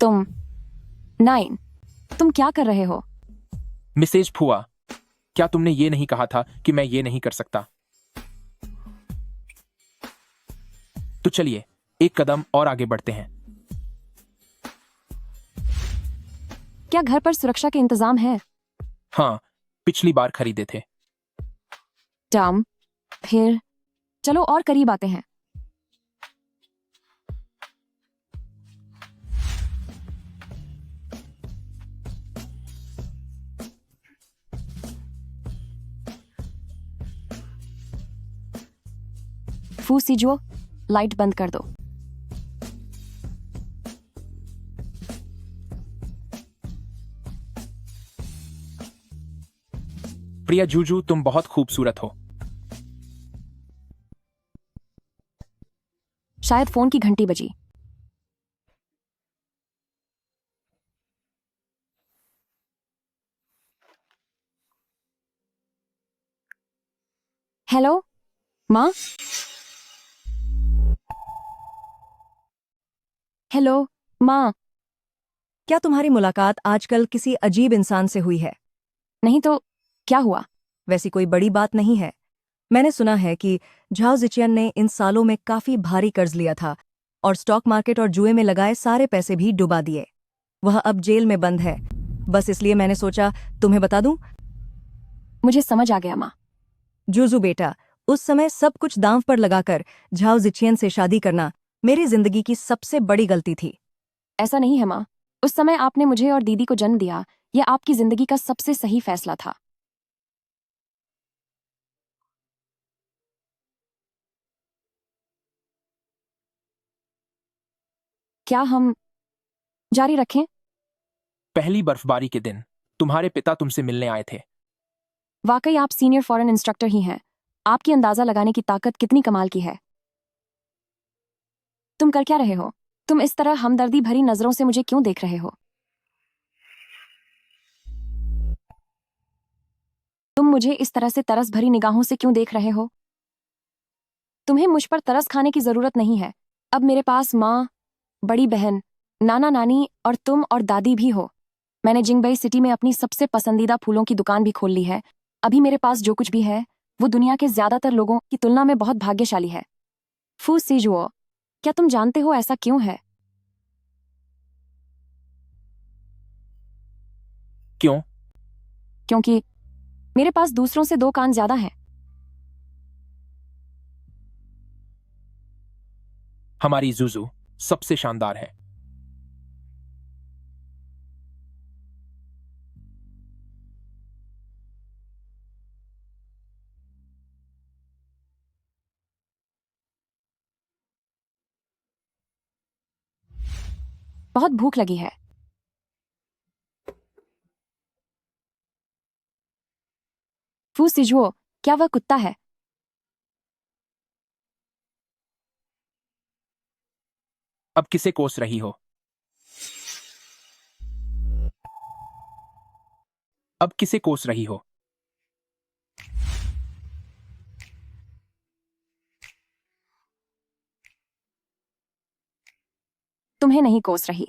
तुम 9, तुम क्या कर रहे हो? मिसेज फुआ, क्या तुमने ये नहीं कहा था कि मैं ये नहीं कर सकता? तो चलिए एक कदम और आगे बढ़ते हैं। क्या घर पर सुरक्षा के इंतजाम है? हाँ, पिछली बार खरीदे थे। टॉम, फिर चलो और करीब आते हैं। फू सीजुओ, लाइट बंद कर दो। प्रिया जूजू, तुम बहुत खूबसूरत हो। शायद फोन की घंटी बजी। हेलो माँ। हेलो माँ। क्या तुम्हारी मुलाकात आजकल किसी अजीब इंसान से हुई है? नहीं तो क्या हुआ? वैसी कोई बड़ी बात नहीं है। मैंने सुना है कि झाओ जिचियन ने इन सालों में काफी भारी कर्ज लिया था और स्टॉक मार्केट और जुए में लगाए सारे पैसे भी डुबा दिए। वह अब जेल में बंद है। बस इसलिए मैंने सोचा तुम्हें बता दूं। मुझे समझ आ गया माँ। जूजू बेटा, उस समय सब कुछ दांव पर लगाकर झाओ जिचियन से शादी करना मेरी जिंदगी की सबसे बड़ी गलती थी। ऐसा नहीं है माँ, उस समय आपने मुझे और दीदी को जन्म दिया, यह आपकी जिंदगी का सबसे सही फैसला था। क्या हम जारी रखें? पहली बर्फबारी के दिन तुम्हारे पिता तुमसे मिलने आए थे। वाकई आप सीनियर फॉरेन इंस्ट्रक्टर ही हैं। आपकी अंदाजा लगाने की ताकत कितनी कमाल की है। तुम कर क्या रहे हो? तुम इस तरह हमदर्दी भरी नजरों से मुझे क्यों देख रहे हो? तुम मुझे इस तरह से तरस भरी निगाहों से क्यों देख रहे हो? तुम्हें मुझ पर तरस खाने की जरूरत नहीं है। अब मेरे पास माँ, बड़ी बहन, नाना नानी और तुम और दादी भी हो। मैंने जिंगबई सिटी में अपनी सबसे पसंदीदा फूलों की दुकान भी खोल ली है। अभी मेरे पास जो कुछ भी है वो दुनिया के ज्यादातर लोगों की तुलना में बहुत भाग्यशाली है। फू सीजुओ, क्या तुम जानते हो ऐसा क्यों है? क्यों? क्योंकि मेरे पास दूसरों से 2 कान ज्यादा हैं। हमारी जूजू सबसे शानदार है। बहुत भूख लगी है। फू सिजुओ, क्या वह कुत्ता है? अब किसे कोस रही हो? अब किसे कोस रही हो? तुम्हें नहीं कोस रही।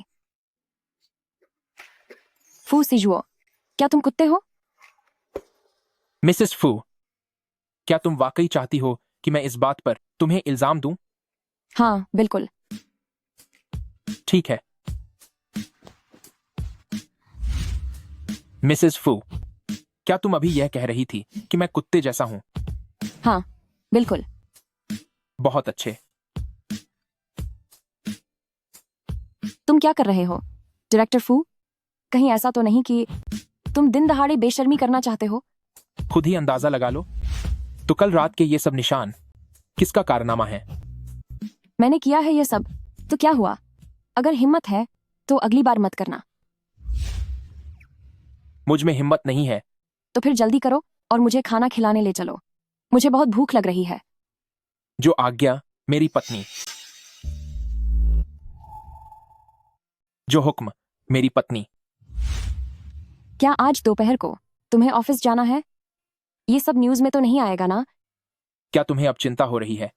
फू सिजुओ, क्या तुम कुत्ते हो? मिसेस फू, क्या तुम वाकई चाहती हो कि मैं इस बात पर तुम्हें इल्जाम दूं? हाँ, बिल्कुल। ठीक है। मिसेस फू, क्या तुम अभी यह कह रही थी कि मैं कुत्ते जैसा हूं? हाँ, बिल्कुल। बहुत अच्छे। तुम क्या कर रहे हो, डायरेक्टर फू? कहीं ऐसा तो नहीं कि तुम दिन दहाड़े बेशर्मी करना चाहते हो? खुद ही अंदाजा लगा लो। तो कल रात के ये सब निशान किसका कारनामा है? मैंने किया है ये सब, तो क्या हुआ? अगर हिम्मत है तो अगली बार मत करना। मुझ में हिम्मत नहीं है। तो फिर जल्दी करो और मुझे खाना खिलाने ले चलो। मुझे बहुत भूख लग रही है। जो आज्ञा मेरी पत्नी। जो हुक्म मेरी पत्नी। क्या आज दोपहर को तुम्हें ऑफिस जाना है? ये सब न्यूज में तो नहीं आएगा ना? क्या तुम्हें अब चिंता हो रही है,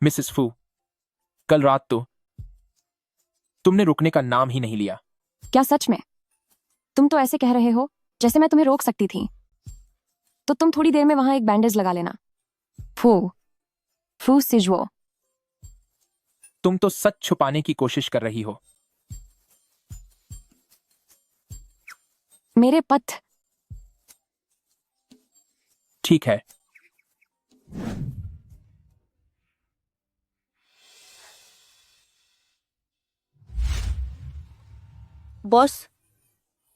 मिसेस फू? कल रात तो तुमने रुकने का नाम ही नहीं लिया। क्या सच में? तुम तो ऐसे कह रहे हो जैसे मैं तुम्हें रोक सकती थी। तो तुम थोड़ी देर में वहां एक बैंडेज लगा लेना। फू फू सिजुओ, तुम तो सच छुपाने की कोशिश कर रही हो। मेरे पथ। ठीक है। बॉस,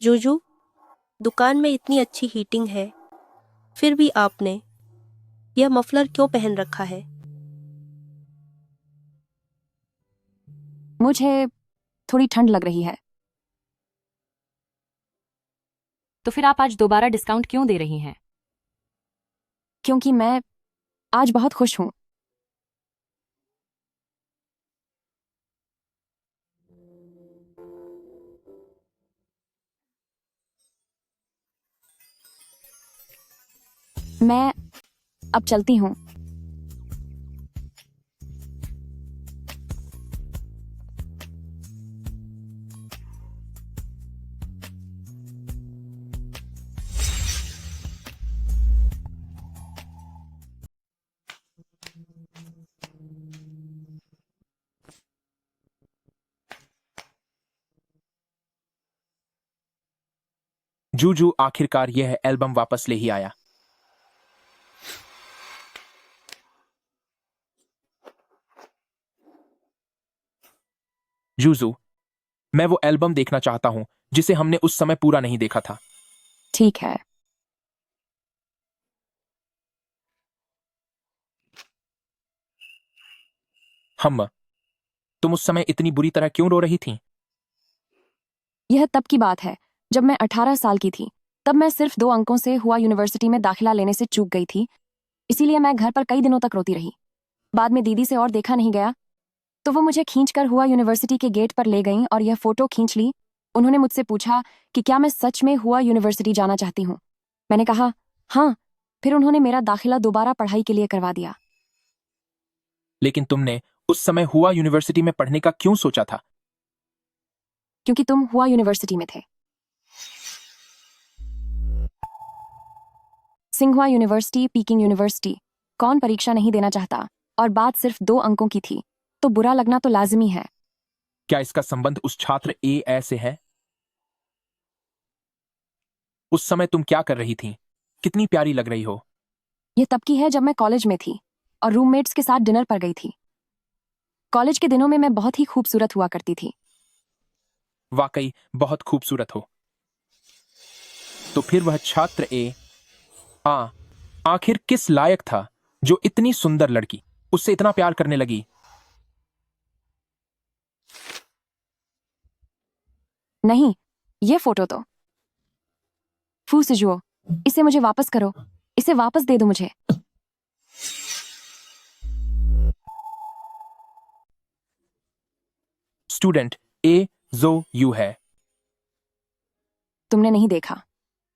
जूजू, दुकान में इतनी अच्छी हीटिंग है, फिर भी आपने यह मफलर क्यों पहन रखा है? मुझे थोड़ी ठंड लग रही है। तो फिर आप आज दोबारा डिस्काउंट क्यों दे रही हैं? क्योंकि मैं आज बहुत खुश हूं। मैं अब चलती हूं। जूजू आखिरकार यह एल्बम वापस ले ही आया। जूजू, मैं वो एल्बम देखना चाहता हूं जिसे हमने उस समय पूरा नहीं देखा था। ठीक है। हम तुम उस समय इतनी बुरी तरह क्यों रो रही थीं? यह तब की बात है जब मैं 18 साल की थी। तब मैं सिर्फ 2 अंकों से हुआ यूनिवर्सिटी में दाखिला लेने से चूक गई थी। इसीलिए मैं घर पर कई दिनों तक रोती रही। बाद में दीदी से और देखा नहीं गया, तो वो मुझे खींचकर हुआ यूनिवर्सिटी के गेट पर ले गईं और यह फोटो खींच ली। उन्होंने मुझसे पूछा कि क्या मैं सच में हुआ यूनिवर्सिटी जाना चाहती हूँ। मैंने कहा हाँ। फिर उन्होंने मेरा दाखिला दोबारा पढ़ाई के लिए करवा दिया। लेकिन तुमने उस समय हुआ यूनिवर्सिटी में पढ़ने का क्यों सोचा था? क्योंकि तुम हुआ यूनिवर्सिटी में थे। सिंघुआ यूनिवर्सिटी, पीकिंग यूनिवर्सिटी, कौन परीक्षा नहीं देना चाहता? और बात सिर्फ 2 अंकों की थी, तो बुरा लगना तो लाजिमी है। क्या इसका संबंध उस छात्र ए से है? उस समय तुम क्या कर रही थी? कितनी प्यारी लग रही हो। यह तब की है जब मैं कॉलेज में थी और रूममेट्स के साथ डिनर पर गई थी। कॉलेज के दिनों में मैं बहुत ही खूबसूरत हुआ करती थी। वाकई बहुत खूबसूरत हो। तो फिर वह छात्र ए आखिर किस लायक था जो इतनी सुंदर लड़की उससे इतना प्यार करने लगी? नहीं, ये फोटो तो। फू सिजुओ, इसे मुझे वापस करो, इसे वापस दे दो मुझे। स्टूडेंट ए जो यू है। तुमने नहीं देखा,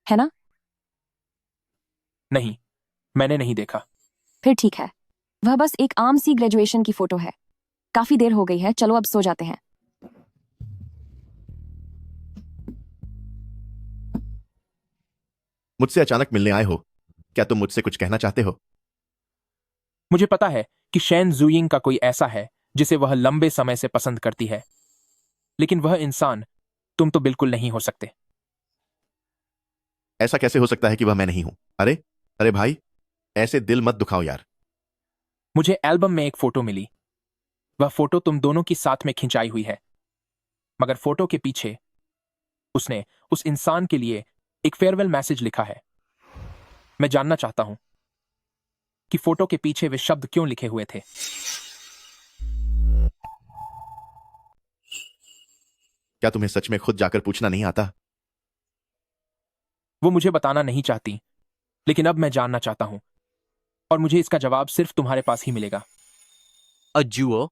है ना? नहीं, मैंने नहीं देखा। फिर ठीक है, वह बस एक आम सी ग्रेजुएशन की फोटो है। काफी देर हो गई है, चलो अब सो जाते हैं। मुझसे अचानक मिलने आए हो, क्या तुम मुझसे कुछ कहना चाहते हो? मुझे पता है कि शैन जुइंग का कोई ऐसा है जिसे वह लंबे समय से पसंद करती है, लेकिन वह इंसान तुम तो बिल्कुल नहीं हो सकते। ऐसा कैसे हो सकता है कि वह मैं नहीं हूं? अरे अरे भाई, ऐसे दिल मत दुखाओ यार। मुझे एल्बम में एक फोटो मिली। वह फोटो तुम दोनों की साथ में खिंचाई हुई है, मगर फोटो के पीछे उसने उस इंसान के लिए एक फेयरवेल मैसेज लिखा है। मैं जानना चाहता हूं कि फोटो के पीछे वे शब्द क्यों लिखे हुए थे। क्या तुम्हें सच में खुद जाकर पूछना नहीं आता? वो मुझे बताना नहीं चाहती, लेकिन अब मैं जानना चाहता हूं, और मुझे इसका जवाब सिर्फ तुम्हारे पास ही मिलेगा। अज्जुओ,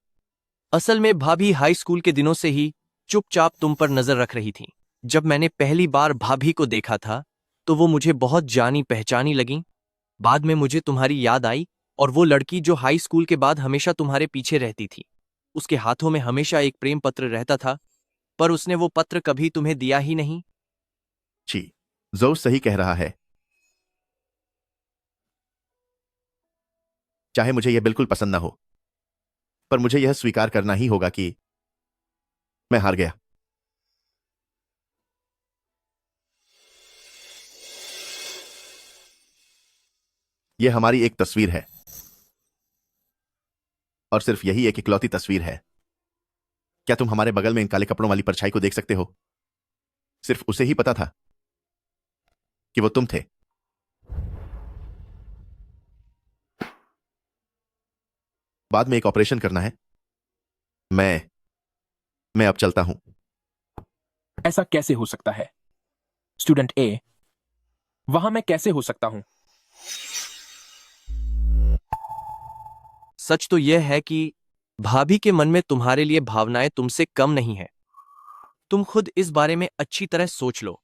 असल में भाभी हाई स्कूल के दिनों से ही चुपचाप तुम पर नजर रख रही थी। जब मैंने पहली बार भाभी को देखा था तो वो मुझे बहुत जानी पहचानी लगी। बाद में मुझे तुम्हारी याद आई, और वो लड़की जो हाई स्कूल के बाद हमेशा तुम्हारे पीछे रहती थी, उसके हाथों में हमेशा एक प्रेम पत्र रहता था, पर उसने वो पत्र कभी तुम्हें दिया ही नहीं। जी, जो सही कह रहा है। चाहे मुझे यह बिल्कुल पसंद ना हो, पर मुझे यह स्वीकार करना ही होगा कि मैं हार गया। यह हमारी एक तस्वीर है, और सिर्फ यही एक इकलौती तस्वीर है। क्या तुम हमारे बगल में इन काले कपड़ों वाली परछाई को देख सकते हो? सिर्फ उसे ही पता था कि वो तुम थे। बाद में एक ऑपरेशन करना है। मैं अब चलता हूं। ऐसा कैसे हो सकता है? स्टूडेंट ए, वहां मैं कैसे हो सकता हूं? सच तो यह है कि भाभी के मन में तुम्हारे लिए भावनाएं तुमसे कम नहीं है। तुम खुद इस बारे में अच्छी तरह सोच लो।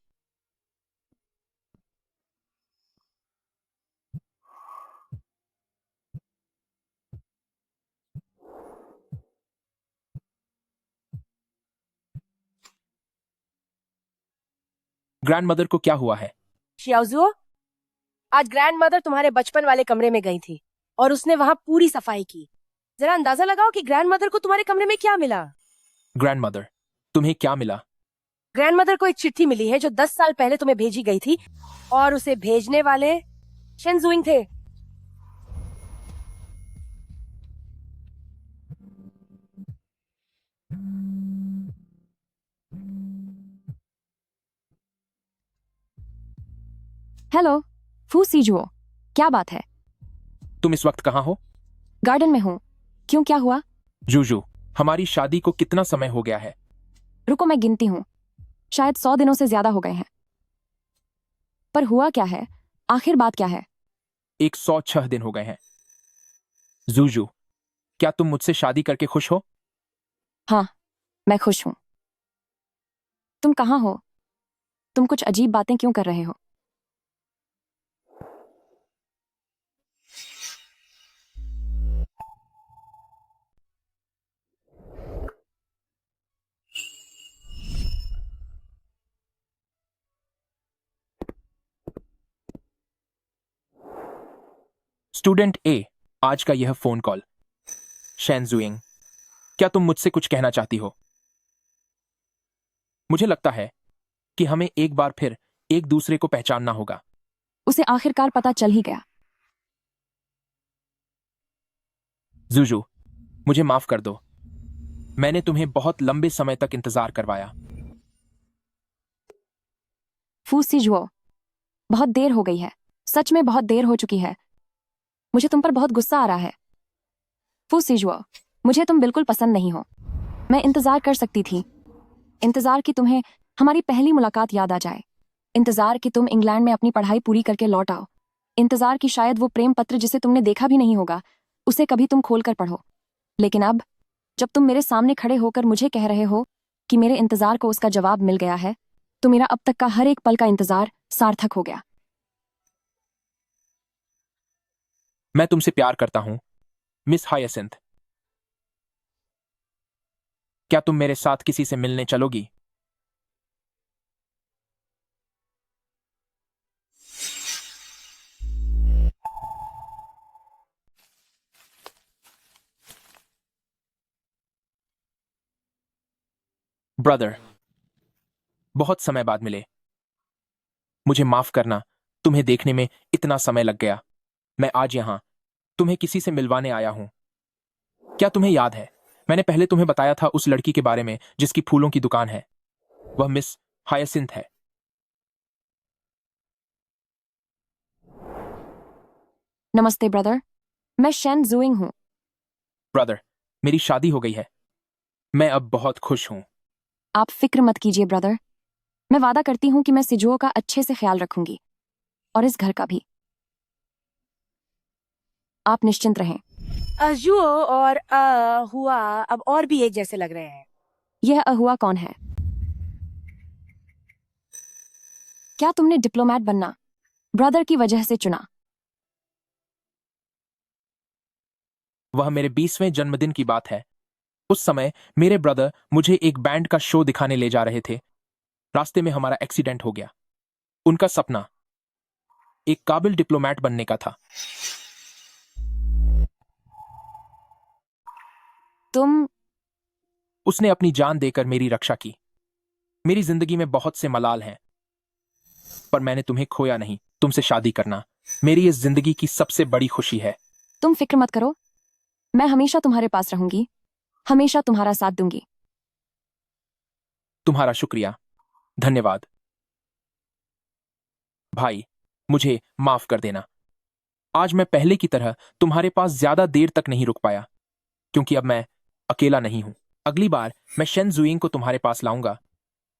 ग्रैंडमदर को क्या हुआ है? शियाओजुओ, आज ग्रैंड मदर तुम्हारे बचपन वाले कमरे में गई थी और उसने वहां पूरी सफाई की। जरा अंदाजा लगाओ कि ग्रैंड मदर को तुम्हारे कमरे में क्या मिला। ग्रैंडमदर, तुम्हें क्या मिला? ग्रैंड मदर को एक चिट्ठी मिली है जो 10 साल पहले तुम्हें भेजी गई थी, और उसे भेजने वाले शेन जुइंग थे। हेलो फू सीजुओ, क्या बात है? तुम इस वक्त कहां हो? गार्डन में हूं। क्यों, क्या हुआ? जूजू, हमारी शादी को कितना समय हो गया है? रुको, मैं गिनती हूं। शायद 100 दिनों से ज्यादा हो गए हैं। पर हुआ क्या है? आखिर बात क्या है? 106 दिन हो गए हैं। जूजू, क्या तुम मुझसे शादी करके खुश हो? हाँ, मैं खुश हूं। तुम कहाँ हो? तुम कुछ अजीब बातें क्यों कर रहे हो? स्टूडेंट ए, आज का यह फोन कॉल। शैन जुइंग, क्या तुम मुझसे कुछ कहना चाहती हो? मुझे लगता है कि हमें एक बार फिर एक दूसरे को पहचानना होगा। उसे आखिरकार पता चल ही गया। जूजू, मुझे माफ कर दो। मैंने तुम्हें बहुत लंबे समय तक इंतजार करवाया। फू सीजुओ, बहुत देर हो गई है। सच में बहुत देर हो चुकी है। मुझे तुम पर बहुत गुस्सा आ रहा है। फू सीजुओ, मुझे तुम बिल्कुल पसंद नहीं हो। मैं इंतजार कर सकती थी। इंतजार की तुम्हें हमारी पहली मुलाकात याद आ जाए। इंतजार कि तुम इंग्लैंड में अपनी पढ़ाई पूरी करके लौट आओ। इंतजार कि शायद वो प्रेम पत्र जिसे तुमने देखा भी नहीं होगा उसे कभी तुम खोल कर पढ़ो। लेकिन अब जब तुम मेरे सामने खड़े होकर मुझे कह रहे हो कि मेरे इंतजार को उसका जवाब मिल गया है, तो मेरा अब तक का हर एक पल का इंतजार सार्थक हो गया। मैं तुमसे प्यार करता हूं, मिस हायसिंथ। क्या तुम मेरे साथ किसी से मिलने चलोगी? ब्रदर, बहुत समय बाद मिले। मुझे माफ करना, तुम्हें देखने में इतना समय लग गया। मैं आज यहां तुम्हें किसी से मिलवाने आया हूं। क्या तुम्हें याद है, मैंने पहले तुम्हें बताया था उस लड़की के बारे में जिसकी फूलों की दुकान है? वह मिस हायसिंथ है। नमस्ते ब्रदर, मैं शेन जुइंग हूं। ब्रदर, मेरी शादी हो गई है। मैं अब बहुत खुश हूं। आप फिक्र मत कीजिए ब्रदर। मैं वादा करती हूं कि मैं सिजुओ का अच्छे से ख्याल रखूंगी और इस घर का भी। आप निश्चिंत रहें। अजुओ और हुआ अब और भी एक जैसे लग रहे हैं। यह अहुआ कौन है? क्या तुमने डिप्लोमेट बनना ब्रदर की वजह से चुना? वह मेरे 20वें जन्मदिन की बात है। उस समय मेरे ब्रदर मुझे एक बैंड का शो दिखाने ले जा रहे थे। रास्ते में हमारा एक्सीडेंट हो गया। उनका सपना एक काबिल डिप्लोमेट बनने का था। तुम उसने अपनी जान देकर मेरी रक्षा की। मेरी जिंदगी में बहुत से मलाल हैं, पर मैंने तुम्हें खोया नहीं। तुमसे शादी करना मेरी इस जिंदगी की सबसे बड़ी खुशी है। तुम फिक्र मत करो, मैं हमेशा तुम्हारे पास रहूंगी, हमेशा तुम्हारा साथ दूंगी। तुम्हारा शुक्रिया, धन्यवाद। भाई, मुझे माफ कर देना। आज मैं पहले की तरह तुम्हारे पास ज्यादा देर तक नहीं रुक पाया, क्योंकि अब मैं अकेला नहीं हूं। अगली बार मैं शेन जुइंग को तुम्हारे पास लाऊंगा,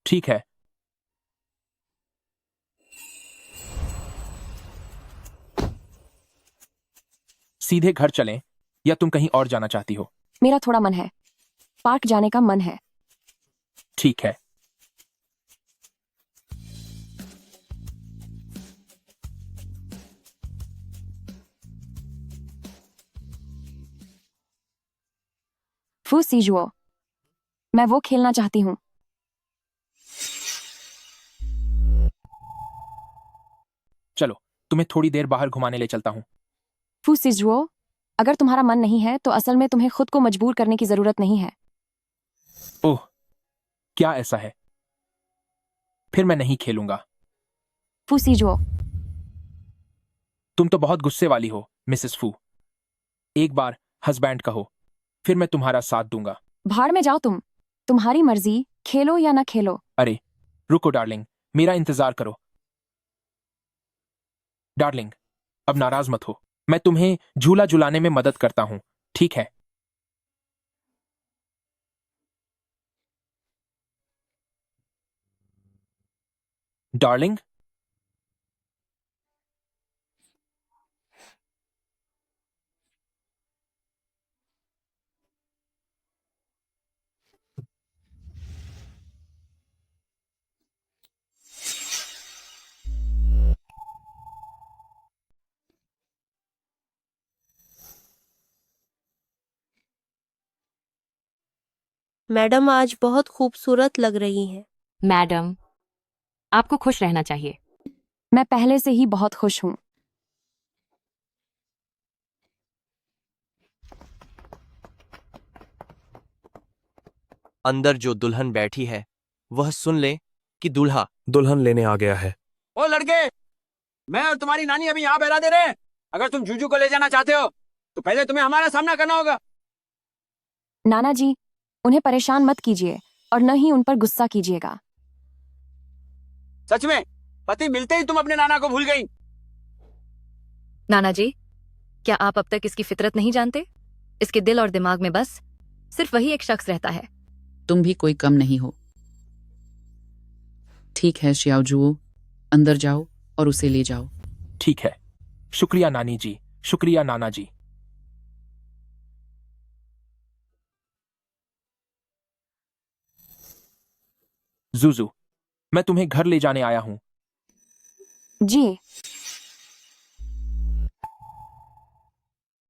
ठीक है? सीधे घर चलें या तुम कहीं और जाना चाहती हो? मेरा थोड़ा मन है, पार्क जाने का मन है। ठीक है। फू सीजुओ, मैं वो खेलना चाहती हूँ। चलो, तुम्हें थोड़ी देर बाहर घुमाने ले चलता हूं। फू सीजुओ, अगर तुम्हारा मन नहीं है तो असल में तुम्हें खुद को मजबूर करने की जरूरत नहीं है। ओह, क्या ऐसा है? फिर मैं नहीं खेलूंगा। फू सीजुओ, तुम तो बहुत गुस्से वाली हो, मिसेस फू। एक बार हस्बैंड कहो, फिर मैं तुम्हारा साथ दूंगा। भाड़ में जाओ तुम। तुम्हारी मर्जी, खेलो या ना खेलो। अरे, रुको डार्लिंग, मेरा इंतजार करो। डार्लिंग, अब नाराज मत हो। मैं तुम्हें झूला झुलाने में मदद करता हूं, ठीक है? डार्लिंग, मैडम आज बहुत खूबसूरत लग रही हैं। मैडम, आपको खुश रहना चाहिए। मैं पहले से ही बहुत खुश हूं। अंदर जो दुल्हन बैठी है वह सुन ले कि दूल्हा दुल्हन लेने आ गया है। ओ लड़के, मैं और तुम्हारी नानी अभी यहाँ बहला दे रहे हैं। अगर तुम जूजू को ले जाना चाहते हो तो पहले तुम्हें हमारा सामना करना होगा। नाना जी, उन्हें परेशान मत कीजिए और न ही उन पर गुस्सा कीजिएगा। सच में पति मिलते ही तुम अपने नाना को भूल गई। नाना जी, क्या आप अब तक इसकी फितरत नहीं जानते? इसके दिल और दिमाग में बस सिर्फ वही एक शख्स रहता है। तुम भी कोई कम नहीं हो। ठीक है श्याओजुओ, अंदर जाओ और उसे ले जाओ। ठीक है। शुक्रिया नानी जी, शुक्रिया नाना जी। जूजू, मैं तुम्हें घर ले जाने आया हूं। जी